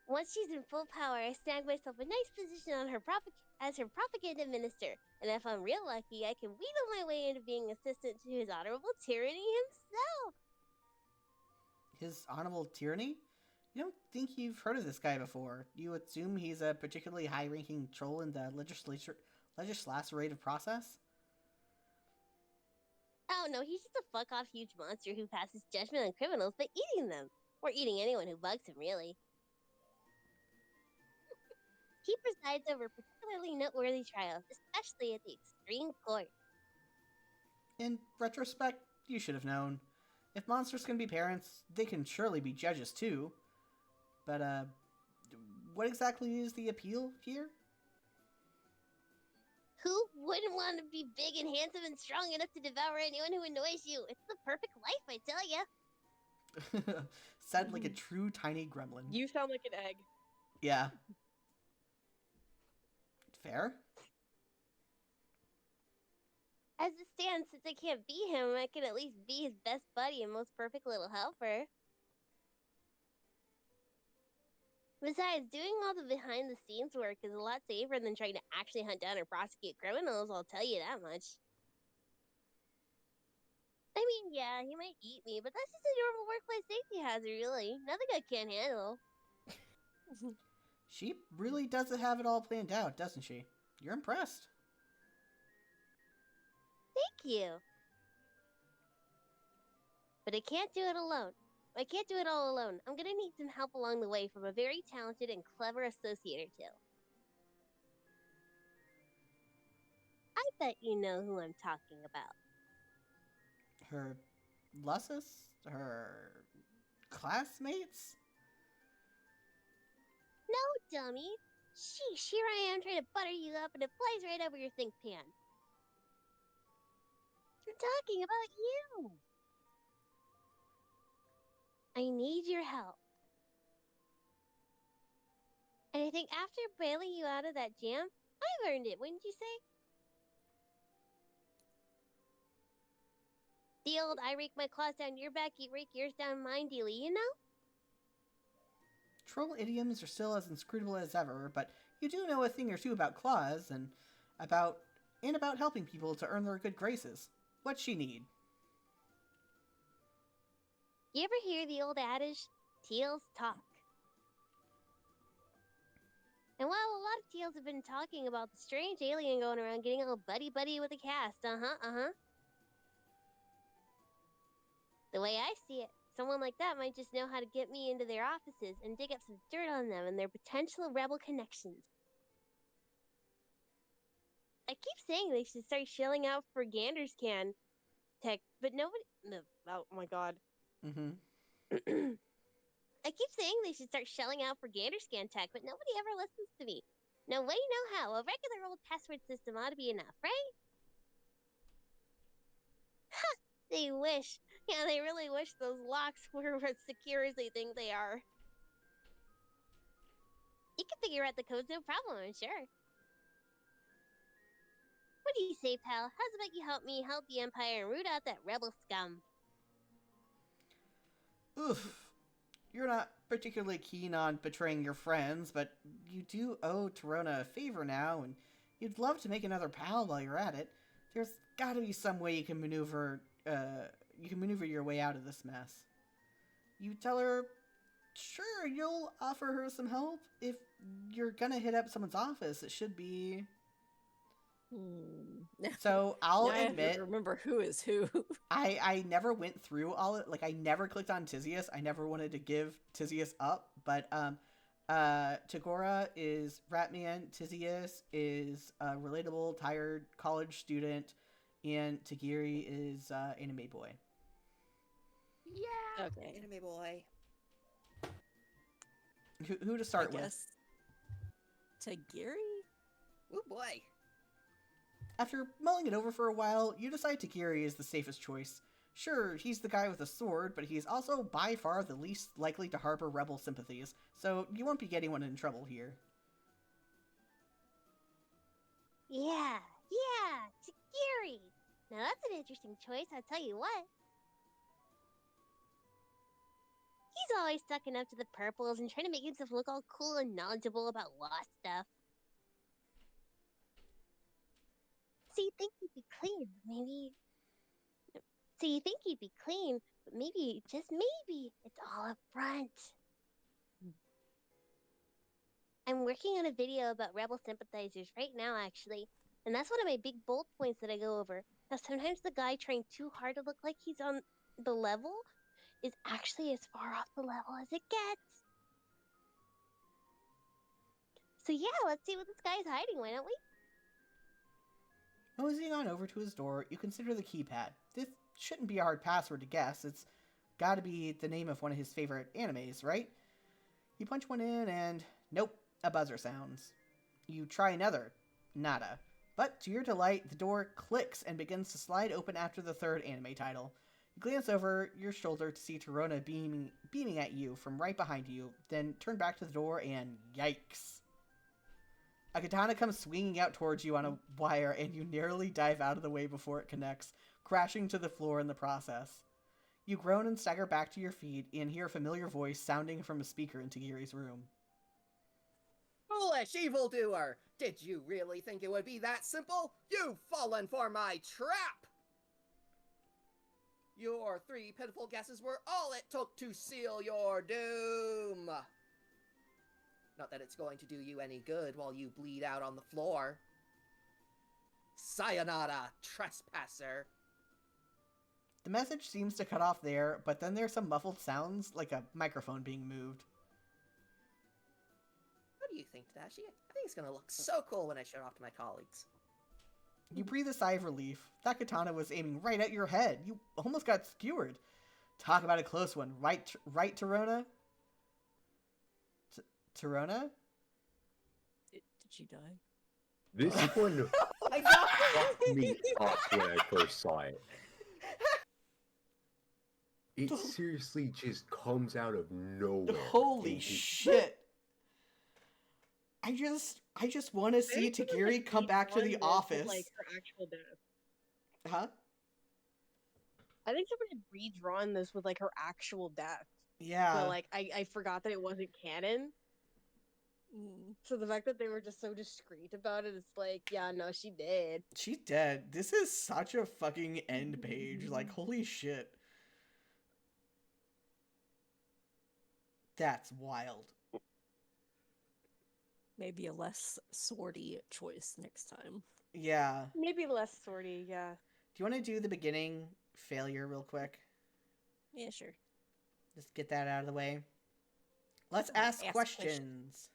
Speaker 8: Once she's in full power, I snag myself a nice position on her as her propaganda minister, and if I'm real lucky, I can wheedle my way into being assistant to His Honorable Tyranny himself.
Speaker 1: His Honorable Tyranny? You don't think you've heard of this guy before. You assume he's a particularly high-ranking troll in the legislative process?
Speaker 8: Oh no, he's just a fuck-off huge monster who passes judgment on criminals by eating them. Or eating anyone who bugs him, really. He presides over particularly noteworthy trials, especially at the extreme court.
Speaker 1: In retrospect, you should have known. If monsters can be parents, they can surely be judges too. But, what exactly is the appeal here?
Speaker 8: Who wouldn't want to be big and handsome and strong enough to devour anyone who annoys you? It's the perfect life, I tell ya.
Speaker 1: Said like a true tiny gremlin.
Speaker 7: You sound like an egg.
Speaker 1: Yeah. Fair.
Speaker 8: As it stands, since I can't be him, I can at least be his best buddy and most perfect little helper. Besides, doing all the behind the scenes work is a lot safer than trying to actually hunt down or prosecute criminals, I'll tell you that much. I mean, yeah, he might eat me, but that's just a normal workplace safety hazard, really. Nothing I can't handle.
Speaker 1: She really does have it all planned out, doesn't she? You're impressed.
Speaker 8: Thank you. But I can't do it alone. I can't do it all alone. I'm gonna need some help along the way from a very talented and clever associate or two. I bet you know who I'm talking about.
Speaker 1: Her Lussus? Her classmates?
Speaker 8: No, dummy. Sheesh, here I am trying to butter you up and it flies right over your think pan. I'm talking about you. I need your help. And I think after bailing you out of that jam, I've earned it, wouldn't you say? The old I rake my claws down your back, you rake yours down mine dealy, you know?
Speaker 1: Troll idioms are still as inscrutable as ever, but you do know a thing or two about claws and about helping people to earn their good graces. What's she need?
Speaker 8: You ever hear the old adage, teals talk? And while a lot of teals have been talking about the strange alien going around getting all buddy-buddy with the cast, The way I see it, someone like that might just know how to get me into their offices and dig up some dirt on them and their potential rebel connections. I keep saying they should start shelling out for Gander's can tech, but nobody... No, oh my god.
Speaker 1: Mm-hmm.
Speaker 8: I keep saying they should start shelling out for Ganderscan tech, but nobody ever listens to me. No way, no how. A regular old password system ought to be enough, right? Ha! They wish. Yeah, they really wish those locks were as secure as they think they are. You can figure out the codes, no problem, I'm sure. What do you say, pal? How's about you help me help the Empire and root out that rebel scum?
Speaker 1: Oof. You're not particularly keen on betraying your friends, but you do owe Tirona a favor now, and you'd love to make another pal while you're at it. There's gotta be some way you can maneuver your way out of this mess. You tell her, sure, you'll offer her some help. If you're gonna hit up someone's office, it should be... So I'll
Speaker 4: I have
Speaker 1: admit,
Speaker 4: to remember who is who.
Speaker 1: I never went through all it. Like I never clicked on Tizius. I never wanted to give Tizius up. But Tagora is Ratman. Tizius is a relatable, tired college student, and Tagiri is anime boy.
Speaker 3: Yeah.
Speaker 4: Okay.
Speaker 3: Anime boy.
Speaker 1: Who to start with?
Speaker 4: Tagiri?
Speaker 3: Oh boy.
Speaker 1: After mulling it over for a while, you decide Tagiri is the safest choice. Sure, he's the guy with a sword, but he's also by far the least likely to harbor rebel sympathies, so you won't be getting one in trouble here.
Speaker 8: Yeah, Tagiri! Now that's an interesting choice, I'll tell you what. He's always sucking up to the purples and trying to make himself look all cool and knowledgeable about lost stuff. So you think he'd be clean, but maybe, just maybe, it's all up front. I'm working on a video about rebel sympathizers right now, actually. And that's one of my big bold points that I go over. Now, sometimes the guy trying too hard to look like he's on the level is actually as far off the level as it gets. So yeah, let's see what this guy's hiding, why don't we?
Speaker 1: Moseying on over to his door, you consider the keypad. This shouldn't be a hard password to guess. It's gotta be the name of one of his favorite animes, right? You punch one in and nope, a buzzer sounds. You try another. Nada. But to your delight, the door clicks and begins to slide open after the third anime title. You glance over your shoulder to see Tirona beaming at you from right behind you, then turn back to the door and yikes. A katana comes swinging out towards you on a wire, and you narrowly dive out of the way before it connects, crashing to the floor in the process. You groan and stagger back to your feet and hear a familiar voice sounding from a speaker in Tagiri's room.
Speaker 9: Foolish evildoer! Did you really think it would be that simple? You've fallen for my trap! Your 3 pitiful guesses were all it took to seal your doom! Not that it's going to do you any good while you bleed out on the floor. Sayonara, trespasser!
Speaker 1: The message seems to cut off there, but then there's some muffled sounds, like a microphone being moved.
Speaker 9: What do you think, Tadashi? I think it's gonna look so cool when I show it off to my colleagues.
Speaker 1: You breathe a sigh of relief. That katana was aiming right at your head. You almost got skewered. Talk about a close one, right, Tirona? Tirona?
Speaker 4: Did she die?
Speaker 2: This one
Speaker 5: I know.
Speaker 2: fucked me up when I first saw it. It seriously just comes out of nowhere.
Speaker 1: Holy
Speaker 2: It just-
Speaker 1: shit! I just want to see Tagiri come back to the office.
Speaker 7: Like her actual death.
Speaker 1: Huh?
Speaker 7: I think somebody had redrawn this with like her actual death.
Speaker 1: Yeah.
Speaker 7: So like I forgot that it wasn't canon. So the fact that they were just so discreet about it, it's like, yeah, no, she did.
Speaker 1: She's dead. This is such a fucking end page. Like, holy shit. That's wild.
Speaker 4: Maybe a less swordy choice next time.
Speaker 1: Yeah.
Speaker 7: Maybe less sorty, yeah.
Speaker 1: Do you want to do the beginning failure real quick?
Speaker 4: Yeah, sure.
Speaker 1: Just get that out of the way. Let's
Speaker 4: Ask
Speaker 1: ask
Speaker 4: questions.
Speaker 1: questions.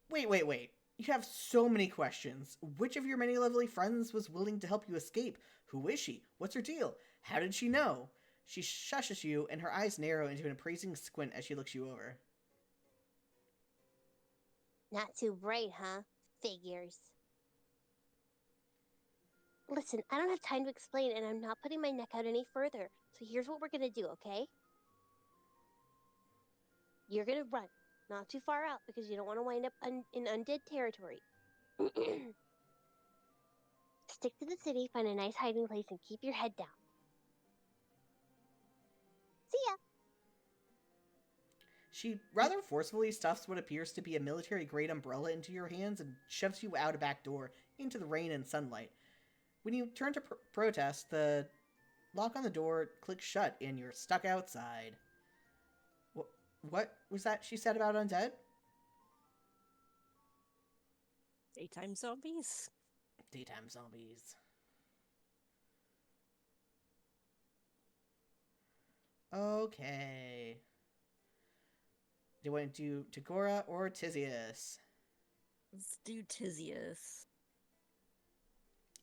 Speaker 1: Wait. You have so many questions. Which of your many lovely friends was willing to help you escape? Who is she? What's her deal? How did she know? She shushes you, and her eyes narrow into an appraising squint as she looks you over.
Speaker 8: Not too bright, huh? Figures. Listen, I don't have time to explain, and I'm not putting my neck out any further. So here's what we're gonna do, okay? You're gonna run, not too far out, because you don't want to wind up in undead territory. Stick to the city, find a nice hiding place, and keep your head down. See ya!
Speaker 1: She rather forcefully stuffs what appears to be a military-grade umbrella into your hands and shoves you out a back door into the rain and sunlight. When you turn to protest, the lock on the door clicks shut and you're stuck outside. What was that she said about undead?
Speaker 4: Daytime zombies?
Speaker 1: Daytime zombies. Okay. Do you want to do Tagora or Tizius?
Speaker 4: Let's do Tizius.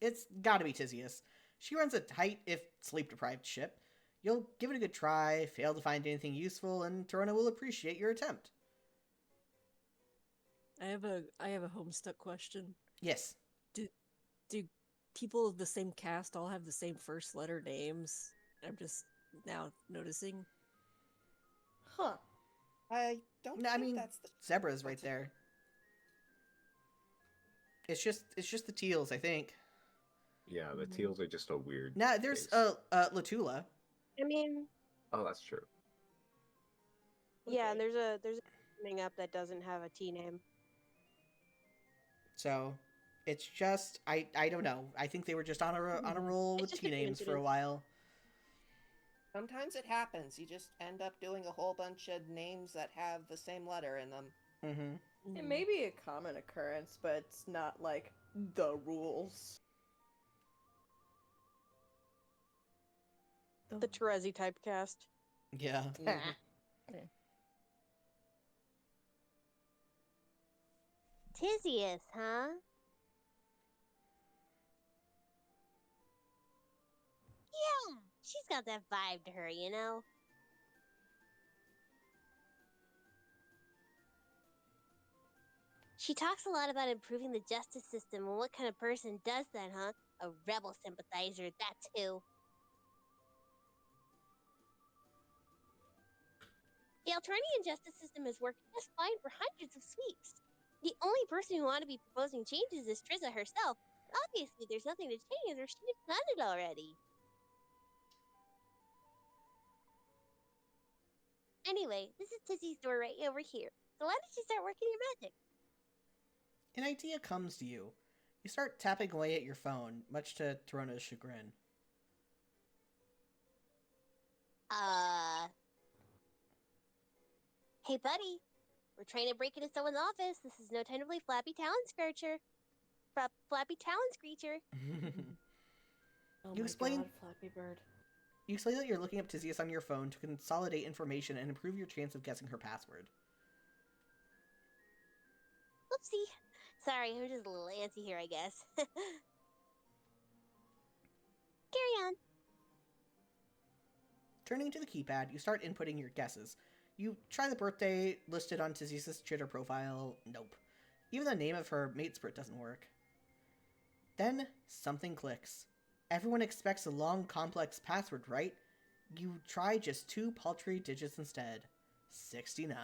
Speaker 1: It's gotta be Tizius. She runs a tight, if sleep-deprived ship. You'll give it a good try, fail to find anything useful, and Tirona will appreciate your attempt.
Speaker 4: I have a Homestuck question.
Speaker 1: Yes.
Speaker 4: Do people of the same cast all have the same first letter names? I'm just now noticing.
Speaker 9: Huh. I don't
Speaker 1: No, I
Speaker 9: think
Speaker 1: mean,
Speaker 9: that's the...
Speaker 1: Zebra's right there. It's just the Teals, I think.
Speaker 2: Yeah, the teals are just a weird.
Speaker 1: Nah, there's
Speaker 2: case.
Speaker 1: Latula.
Speaker 7: I mean,
Speaker 2: Oh, that's true.
Speaker 7: yeah, and there's a coming up that doesn't have a T name.
Speaker 1: So, it's just I don't know. I think they were just on a roll
Speaker 7: It's
Speaker 1: with
Speaker 7: just
Speaker 1: T
Speaker 7: a
Speaker 1: names for a
Speaker 7: coincidence.
Speaker 1: while.
Speaker 9: Sometimes it happens. You just end up doing a whole bunch of names that have the same letter in them.
Speaker 1: Mm-hmm.
Speaker 5: It may be a common occurrence, but it's not like the rules.
Speaker 7: The Terezi typecast.
Speaker 1: Yeah.
Speaker 8: Tizius, huh? Yeah, she's got that vibe to her, you know? She talks a lot about improving the justice system, and what kind of person does that, huh? A rebel sympathizer, that's who. The Alternian justice system has worked just fine for hundreds of weeks. The only person who ought to be proposing changes is Trizza herself. Obviously, there's nothing to change, or she'd have done it already. Anyway, this is Tizzy's door right over here. So why don't you start working your magic?
Speaker 1: An idea comes to you. You start tapping away at your phone, much to Tirona's chagrin.
Speaker 8: Hey, buddy. We're trying to break into someone's office. This is no time to play Flappy Talon Screecher. Flappy Talon Screecher.
Speaker 5: Oh
Speaker 1: You
Speaker 5: my
Speaker 1: explain-
Speaker 5: god, Flappy Bird.
Speaker 1: You explain that you're looking up Tizius on your phone to consolidate information and improve your chance of guessing her password.
Speaker 8: Whoopsie. Sorry, I'm just a little antsy here, I guess. Carry on.
Speaker 1: Turning to the keypad, you start inputting your guesses. You try the birthday listed on Tizius' Twitter profile. Nope. Even the name of her matesprit doesn't work. Then, something clicks. Everyone expects a long, complex password, right? You try just 2 paltry digits instead. 69.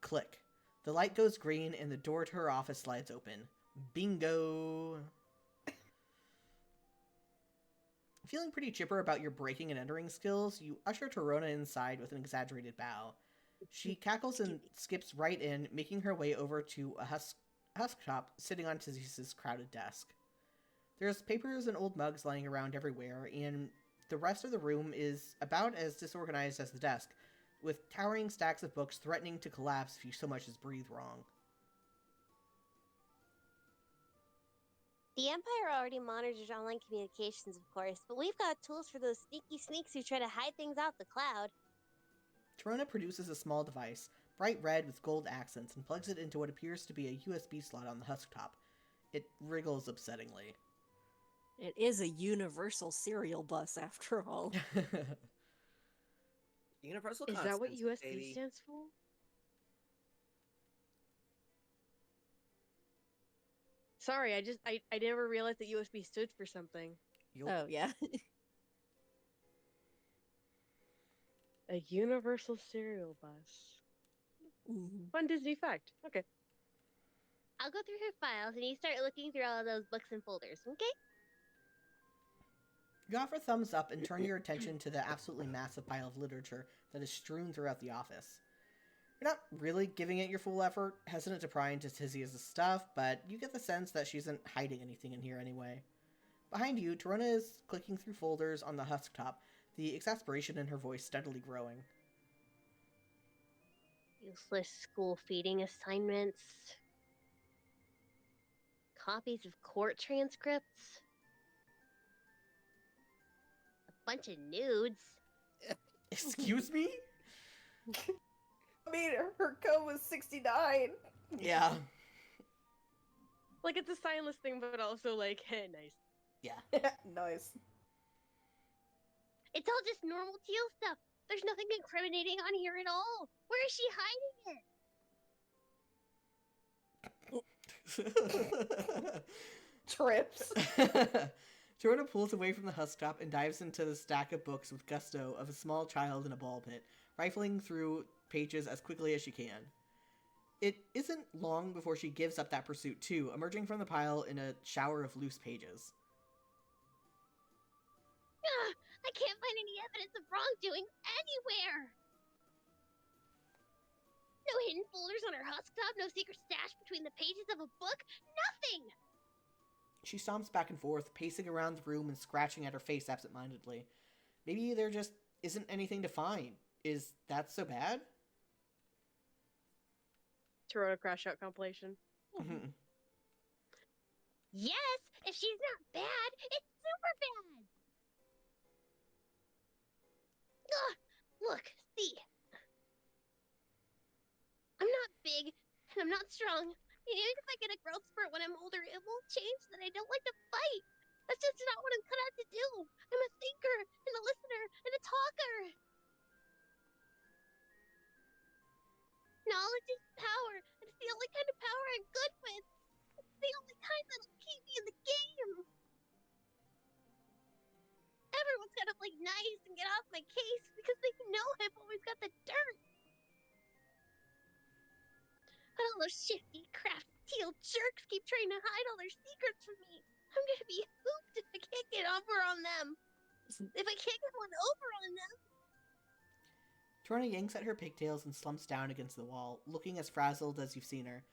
Speaker 1: Click. The light goes green and the door to her office slides open. Bingo! Feeling pretty chipper about your breaking and entering skills, you usher Tirona inside with an exaggerated bow. She cackles and skips right in, making her way over to a husk top sitting on Tizius' crowded desk. There's papers and old mugs lying around everywhere, and the rest of the room is about as disorganized as the desk, with towering stacks of books threatening to collapse if you so much as breathe wrong.
Speaker 8: The Empire already monitors online communications, of course, but we've got tools for those sneaky sneaks who try to hide things out the cloud.
Speaker 1: Tirona produces a small device, bright red with gold accents, and plugs it into what appears to be a USB slot on the husk top. It wriggles upsettingly.
Speaker 4: It is a universal serial bus, after all.
Speaker 3: Universal
Speaker 7: Is that what
Speaker 3: constants,
Speaker 7: USB
Speaker 3: baby.
Speaker 7: stands for? Sorry, I never realized that USB stood for something.
Speaker 1: Yup.
Speaker 4: Oh, yeah.
Speaker 7: A universal serial bus.
Speaker 4: Mhm.
Speaker 7: Fun Disney fact. Okay.
Speaker 8: I'll go through her files and you start looking through all of those books and folders, okay?
Speaker 1: You offer thumbs up and turn your attention to the absolutely massive pile of literature that is strewn throughout the office. You're not really giving it your full effort, hesitant to pry into Tizius' stuff, but you get the sense that she isn't hiding anything in here anyway. Behind you, Tirona is clicking through folders on the husk top, the exasperation in her voice steadily growing.
Speaker 8: Useless school feeding assignments. Copies of court transcripts. A bunch of nudes.
Speaker 1: Excuse me?
Speaker 5: I mean, her code was 69.
Speaker 1: Yeah.
Speaker 7: Like, it's a signless thing, but also, like, nice.
Speaker 1: Yeah.
Speaker 5: Nice.
Speaker 8: It's all just normal teal stuff. There's nothing incriminating on here at all. Where is she hiding it?
Speaker 5: Trips.
Speaker 1: Tirona pulls away from the husk top and dives into the stack of books with gusto of a small child in a ball pit, rifling through pages as quickly as she can. It isn't long before she gives up that pursuit too, emerging from the pile in a shower of loose pages.
Speaker 8: I can't find any evidence of wrongdoing anywhere. No hidden folders on her husk top, no secret stash between the pages of a book, nothing!
Speaker 1: She stomps back and forth, pacing around the room and scratching at her face absentmindedly. Maybe there just isn't anything to find. Is that so bad?
Speaker 7: Tirona Crash Out compilation.
Speaker 8: Yes, if she's not bad, it's super bad! Ugh, look, see. I'm not big, and I'm not strong. And even if I get a growth spurt when I'm older, it won't change that I don't like to fight. That's just not what I'm cut out to do. I'm a thinker, and a listener, and a talker. Knowledge is power, and it's the only kind of power I'm good with. It's the only kind that'll keep me in the game. Everyone's gotta play nice and get off my case because they know I've always got the dirt. But all those shifty, crafty teal jerks keep trying to hide all their secrets from me. I'm gonna be hooped if I can't get over on them. If I can't get one over on them.
Speaker 1: Tirona yanks at her pigtails and slumps down against the wall, looking as frazzled as you've seen her.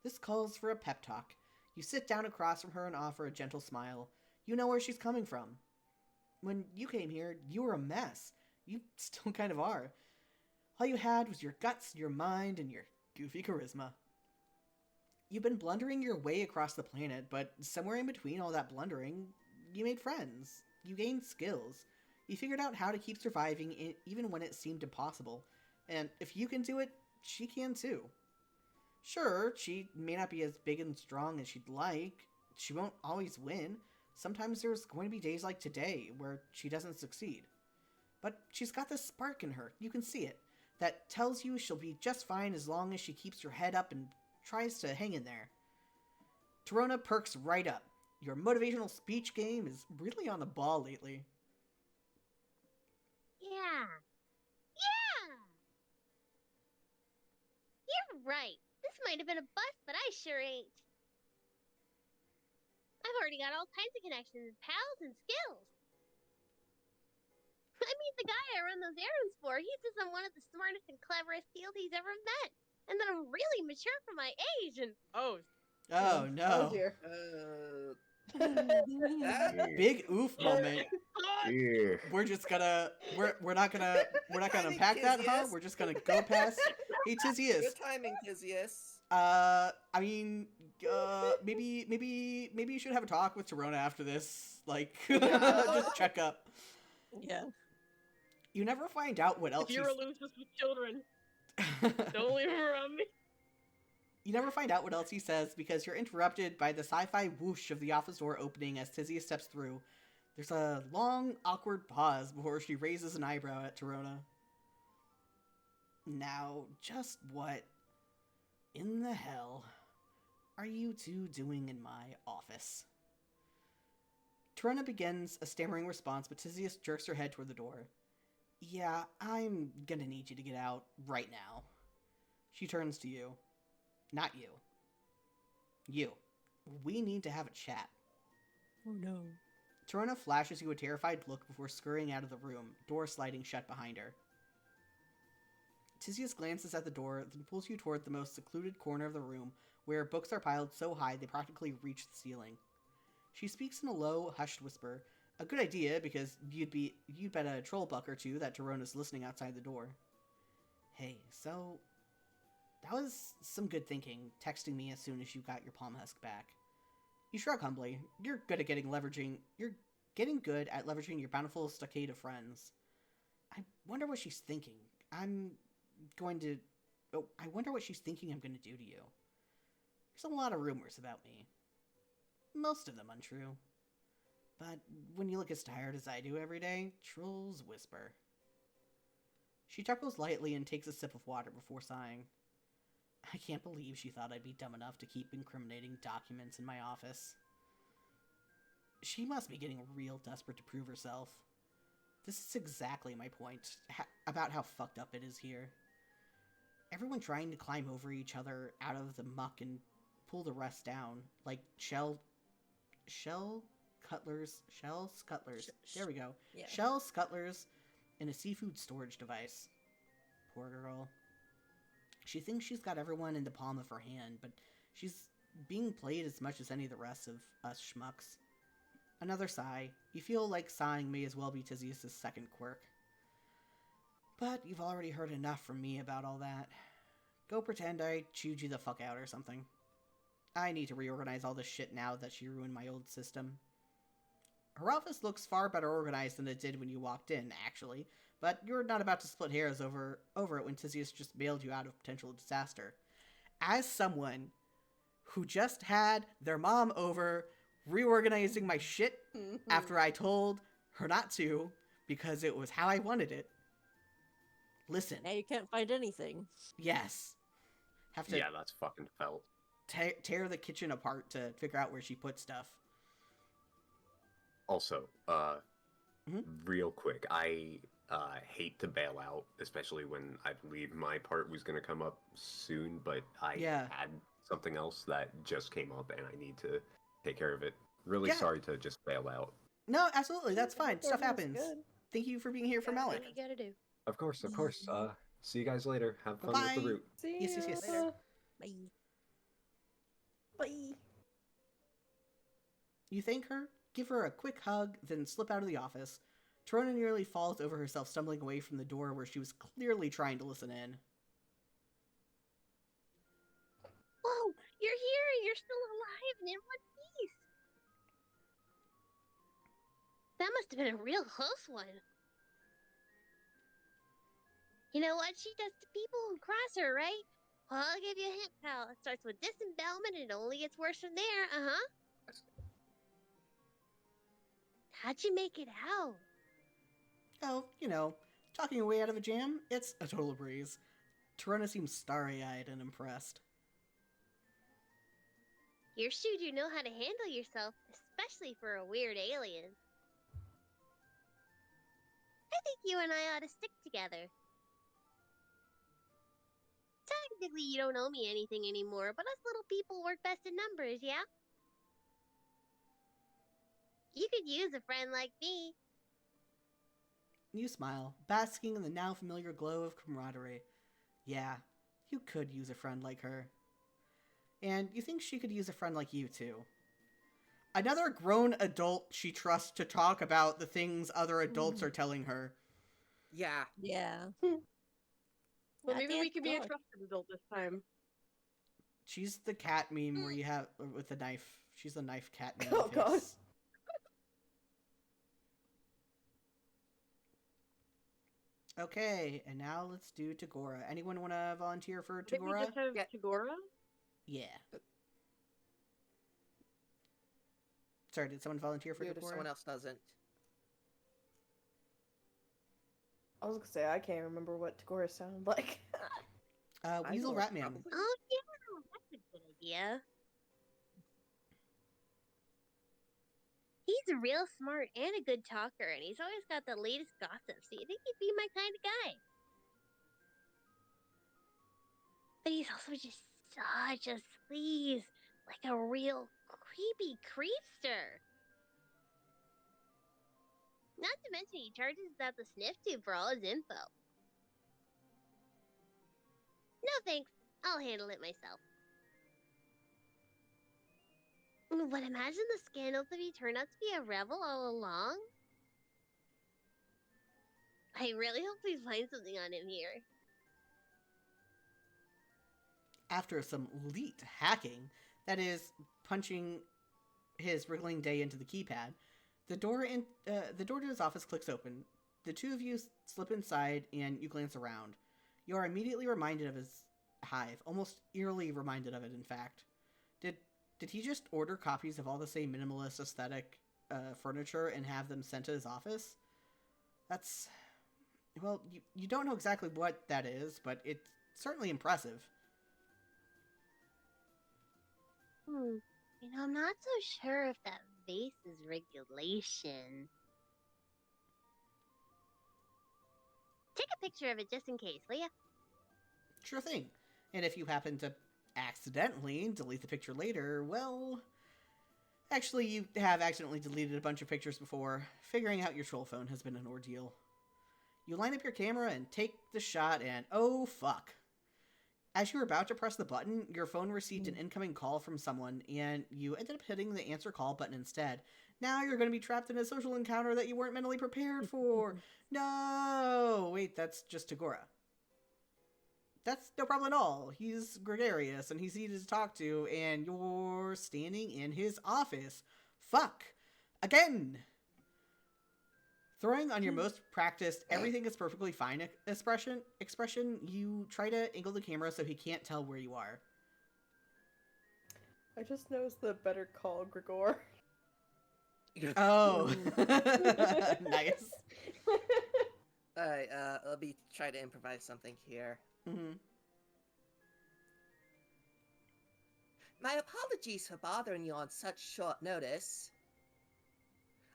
Speaker 1: This calls for a pep talk. You sit down across from her and offer a gentle smile. You know where she's coming from. When you came here, you were a mess. You still kind of are. All you had was your guts, your mind, and your goofy charisma. You've been blundering your way across the planet, but somewhere in between all that blundering, you made friends. You gained skills. You figured out how to keep surviving even when it seemed impossible. And if you can do it, she can too. Sure, she may not be as big and strong as she'd like. She won't always win. Sometimes there's going to be days like today where she doesn't succeed. But she's got this spark in her, you can see it, that tells you she'll be just fine as long as she keeps her head up and tries to hang in there. Tirona perks right up. Your motivational speech game is really on the ball lately.
Speaker 8: Yeah. Yeah! You're right. This might have been a bust, but I sure ain't. I've already got all kinds of connections, pals, and skills. I mean, the guy I run those errands for, he says I'm one of the smartest and cleverest heels he's ever met. And that I'm really mature for my age, and
Speaker 1: Oh
Speaker 5: Oh
Speaker 1: no.
Speaker 5: dear.
Speaker 1: Big oof moment.
Speaker 2: Yeah.
Speaker 1: We're just gonna we're not gonna
Speaker 9: timing,
Speaker 1: unpack that, huh?
Speaker 9: Tizius.
Speaker 1: We're just gonna go past. Hey Tizius.
Speaker 9: Good timing, Tizius.
Speaker 1: I mean, maybe you should have a talk with Tirona after this. Like, just check up.
Speaker 4: Yeah.
Speaker 1: You never find out what else.
Speaker 7: If you're elusive with children, don't leave her on me.
Speaker 1: You never find out what else he says because you're interrupted by the sci-fi whoosh of the office door opening as Tizius steps through. There's a long, awkward pause before she raises an eyebrow at Tirona. Now, just what in the hell are you two doing in my office? Tirona begins a stammering response, but Tizius jerks her head toward the door. Yeah, I'm gonna need you to get out right now. She turns to you. Not you. You. We need to have a chat.
Speaker 4: Oh no.
Speaker 1: Tirona flashes you a terrified look before scurrying out of the room, door sliding shut behind her. Tizius glances at the door, then pulls you toward the most secluded corner of the room, where books are piled so high they practically reach the ceiling. She speaks in a low, hushed whisper, a good idea because you'd bet a troll buck or two that Tirona's listening outside the door. Hey, so that was some good thinking, texting me as soon as you got your palm husk back. You shrug humbly. You're good at getting good at leveraging your bountiful stockade of friends. I wonder what she's thinking. I wonder what she's thinking I'm going to do to you. There's a lot of rumors about me. Most of them untrue. But when you look as tired as I do every day, trolls whisper. She chuckles lightly and takes a sip of water before sighing. I can't believe she thought I'd be dumb enough to keep incriminating documents in my office. She must be getting real desperate to prove herself. This is exactly my point about how fucked up it is here. Everyone trying to climb over each other out of the muck and pull the rest down, like shell scuttlers. There we go.
Speaker 4: Yeah.
Speaker 1: Shell scuttlers in a seafood storage device. Poor girl. She thinks she's got everyone in the palm of her hand, but she's being played as much as any of the rest of us schmucks. Another sigh. You feel like sighing may as well be Tizius' second quirk. But you've already heard enough from me about all that. Go pretend I chewed you the fuck out or something. I need to reorganize all this shit now that she ruined my old system. Her office looks far better organized than it did when you walked in, actually, but you're not about to split hairs over it when Tizius just bailed you out of potential disaster. As someone who just had their mom over reorganizing my shit after I told her not to because it was how I wanted it. Listen.
Speaker 4: Now you can't find anything.
Speaker 1: Yes. Have to
Speaker 2: Yeah, that's fucking felt.
Speaker 1: tear the kitchen apart to figure out where she put stuff.
Speaker 2: Also, real quick, I hate to bail out, especially when I believe my part was going to come up soon, but I had something else that just came up and I need to take care of it. Really sorry to just bail out.
Speaker 1: No, absolutely, that's fine. Stuff happens. Thank you for being here for Malik.
Speaker 3: What you gotta do.
Speaker 2: Of course. See you guys later. Have fun with the route.
Speaker 5: See
Speaker 1: Yes.
Speaker 5: ya.
Speaker 4: Bye.
Speaker 5: Bye.
Speaker 1: You thank her, give her a quick hug, then slip out of the office. Tirona nearly falls over herself, stumbling away from the door where she was clearly trying to listen in.
Speaker 8: Whoa, you're here and you're still alive and in one piece. That must have been a real close one. You know what she does to people who cross her, right? Well, I'll give you a hint, pal. It starts with disembowelment and it only gets worse from there, uh-huh. How'd you make it out?
Speaker 1: Oh, you know, talking your way out of a jam, it's a total breeze. Tirona seems starry-eyed and impressed.
Speaker 8: You're sure you know how to handle yourself, especially for a weird alien. I think you and I ought to stick together. Technically, you don't owe me anything anymore, but us little people work best in numbers, yeah? You could use a friend like me.
Speaker 1: You smile, basking in the now familiar glow of camaraderie. Yeah, you could use a friend like her. And you think she could use a friend like you, too. Another grown adult she trusts to talk about the things other adults are telling her.
Speaker 9: Yeah.
Speaker 4: Yeah.
Speaker 7: Well, maybe we
Speaker 4: Goddamn
Speaker 7: can be a
Speaker 4: dog.
Speaker 7: trusted adult this time.
Speaker 1: She's the cat meme where you have, with the knife. She's the knife cat meme.
Speaker 5: Oh, God.
Speaker 1: face. Okay, and now let's do Tagora. Anyone want to volunteer for
Speaker 7: Did we
Speaker 1: Tagora?
Speaker 7: just have
Speaker 9: Yeah.
Speaker 7: Tagora?
Speaker 1: Yeah. Sorry, did someone volunteer for
Speaker 9: Weird if
Speaker 1: Tagora?
Speaker 9: someone else doesn't.
Speaker 5: I was gonna say, I can't remember what Tagora sounded like.
Speaker 1: Weasel
Speaker 9: know,
Speaker 1: Ratman.
Speaker 9: probably.
Speaker 8: Oh, yeah, that's a good idea. He's real smart and a good talker, and he's always got the latest gossip, so you think he'd be my kind of guy. But he's also just such a sleaze, like a real creepy creepster. Not to mention he charges us out the sniff tube for all his info. No thanks, I'll handle it myself. But imagine the scandals if he turned out to be a rebel all along. I really hope we find something on him here.
Speaker 1: After some elite hacking, that is, punching his wriggling day into the keypad, the door to his office clicks open. The two of you slip inside, and you glance around. You are immediately reminded of his hive, almost eerily reminded of it, in fact. Did he just order copies of all the same minimalist aesthetic furniture and have them sent to his office? That's... Well, you don't know exactly what that is, but it's certainly impressive.
Speaker 8: You know, I'm not so sure if that vase is regulation. Take a picture of it just in case, will ya?
Speaker 1: Sure thing. And if you happen to accidentally delete the picture later, well... Actually, you have accidentally deleted a bunch of pictures before. Figuring out your troll phone has been an ordeal. You line up your camera and take the shot, and oh fuck. As you were about to press the button, your phone received an incoming call from someone, and you ended up hitting the answer call button instead. Now you're going to be trapped in a social encounter that you weren't mentally prepared for. No! Wait, that's just Tagora. That's no problem at all. He's gregarious, and he's easy to talk to, and you're standing in his office. Fuck! Again! Throwing on your most practiced, everything is perfectly fine expression, you try to angle the camera so he can't tell where you are.
Speaker 5: I just noticed the Better Call Gregor.
Speaker 1: Oh. Nice.
Speaker 9: Alright, let me try to improvise something here.
Speaker 1: Mm-hmm.
Speaker 9: My apologies for bothering you on such short notice.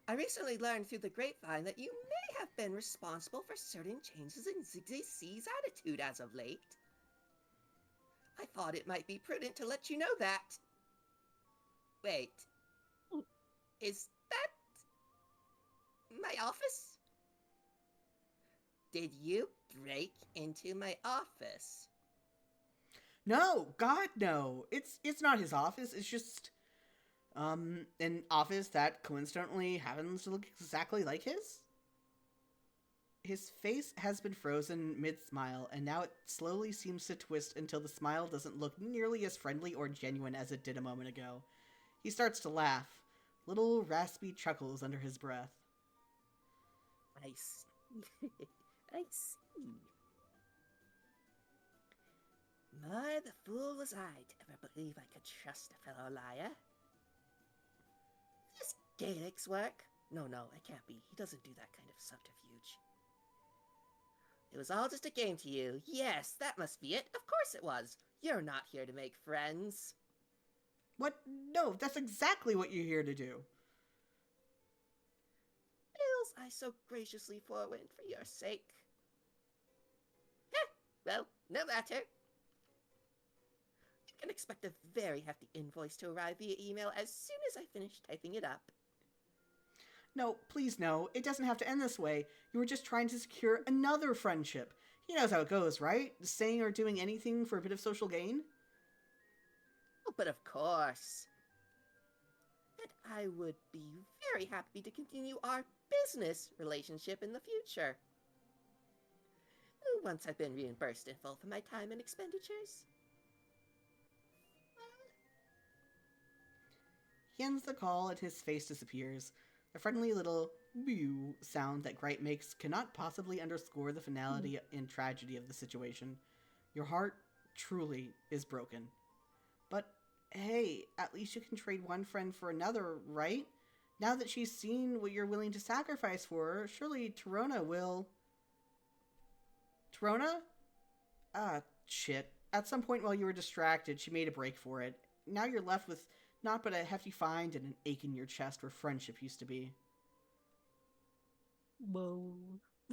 Speaker 9: I recently learned through the grapevine that you may have been responsible for certain changes in ZZC's attitude as of late. I thought it might be prudent to let you know that. Wait. Is that... my office? Did you break into my office?
Speaker 1: No, God, no. It's not his office. It's just an office that coincidentally happens to look exactly like his. His face has been frozen mid-smile, and now it slowly seems to twist until the smile doesn't look nearly as friendly or genuine as it did a moment ago. He starts to laugh, little raspy chuckles under his breath.
Speaker 9: I see. I see. More the fool was I to ever believe I could trust a fellow liar. Is this Galekh's work? No, it can't be. He doesn't do that kind of subterfuge. It was all just a game to you. Yes, that must be it. Of course it was. You're not here to make friends.
Speaker 1: What? No, that's exactly what you're here to do.
Speaker 9: Bills I so graciously forewent for your sake. Well, no matter. You can expect a very hefty invoice to arrive via email as soon as I finish typing it up.
Speaker 1: No, please no. It doesn't have to end this way. You were just trying to secure another friendship. He knows how it goes, right? Saying or doing anything for a bit of social gain?
Speaker 9: Oh, but of course. And I would be very happy to continue our business relationship in the future. Once I've been reimbursed in full for my time and expenditures.
Speaker 1: He ends the call and his face disappears. The friendly little mew sound that Gripe makes cannot possibly underscore the finality and tragedy of the situation. Your heart truly is broken. But hey, at least you can trade one friend for another, right? Now that she's seen what you're willing to sacrifice for her, surely Tirona will... Tirona? Ah, shit. At some point while you were distracted, she made a break for it. Now you're left with not but a hefty find and an ache in your chest where friendship used to be.
Speaker 4: Whoa.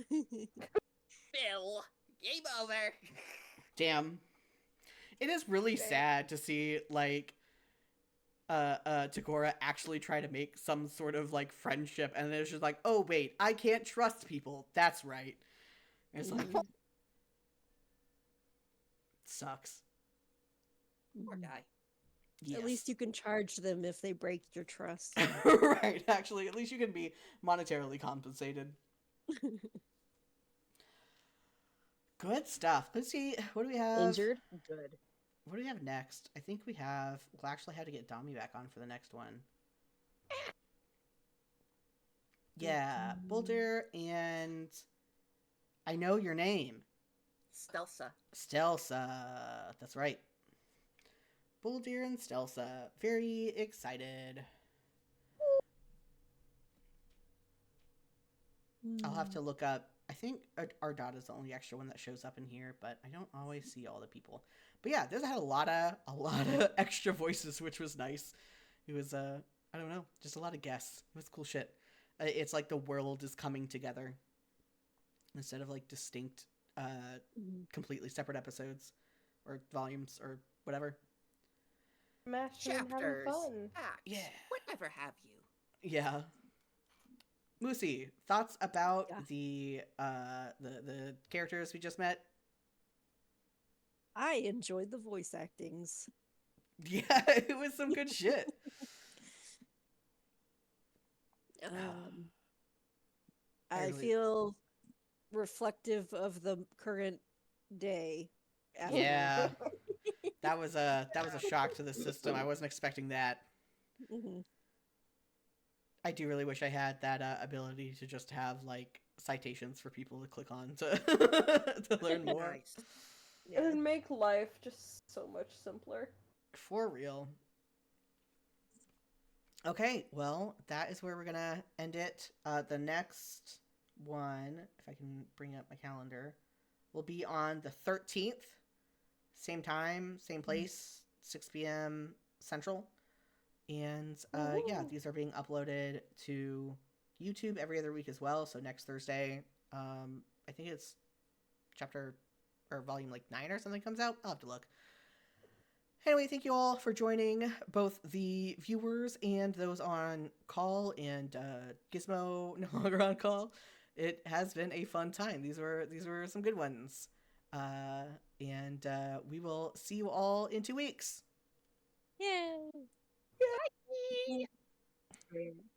Speaker 9: Bill, game over.
Speaker 1: Damn. It is really sad to see, like, Takora actually try to make some sort of, like, friendship, and then it's just like, oh, wait, I can't trust people. That's right. And it's like... Sucks.
Speaker 9: Poor guy.
Speaker 1: Yes.
Speaker 4: At least you can charge them if they break your trust.
Speaker 1: Right, actually, at least you can be monetarily compensated. Good stuff. Let's see, what do we have?
Speaker 4: Injured? Good.
Speaker 1: What do we have next? I think we have... We'll actually have to get Dami back on for the next one. Yeah, Boulder and... I know your name.
Speaker 9: Stelsa.
Speaker 1: Stelsa. That's right. Boulder and Stelsa. Very excited. I'll have to look up... I think Ardot is the only extra one that shows up in here, but I don't always see all the people. But yeah, this had a lot of extra voices, which was nice. It was, I don't know, just a lot of guests. It was cool shit. It's like the world is coming together instead of like distinct, completely separate episodes or volumes or whatever.
Speaker 5: Mashing and having
Speaker 9: Chapters.
Speaker 5: fun.
Speaker 9: Acts.
Speaker 1: Yeah.
Speaker 9: Whatever have you.
Speaker 1: Yeah. Moosie, thoughts about
Speaker 4: Yeah.
Speaker 1: the characters we just met?
Speaker 4: I enjoyed the voice actings.
Speaker 1: Yeah, it was some good shit.
Speaker 4: I
Speaker 1: really-
Speaker 4: feel reflective of the current day. after-
Speaker 1: Yeah. That was a shock to the system. I wasn't expecting that.
Speaker 4: Mhm.
Speaker 1: I do really wish I had that ability to just have like citations for people to click on to to learn more.
Speaker 9: Nice.
Speaker 5: It would make life just so much simpler.
Speaker 1: For real. Okay, well, that is where we're gonna end it. The next one, if I can bring up my calendar, will be on the 13th. Same time, same place, 6 p.m. Central. And yeah, these are being uploaded to YouTube every other week as well. So next Thursday, I think it's chapter or volume like 9 or something comes out. I'll have to look. Anyway, thank you all for joining, both the viewers and those on call, and Gizmo no longer on call. It has been a fun time. These were some good ones. And we will see you all in 2 weeks.
Speaker 4: Yay!
Speaker 3: Yay!
Speaker 7: Yeah.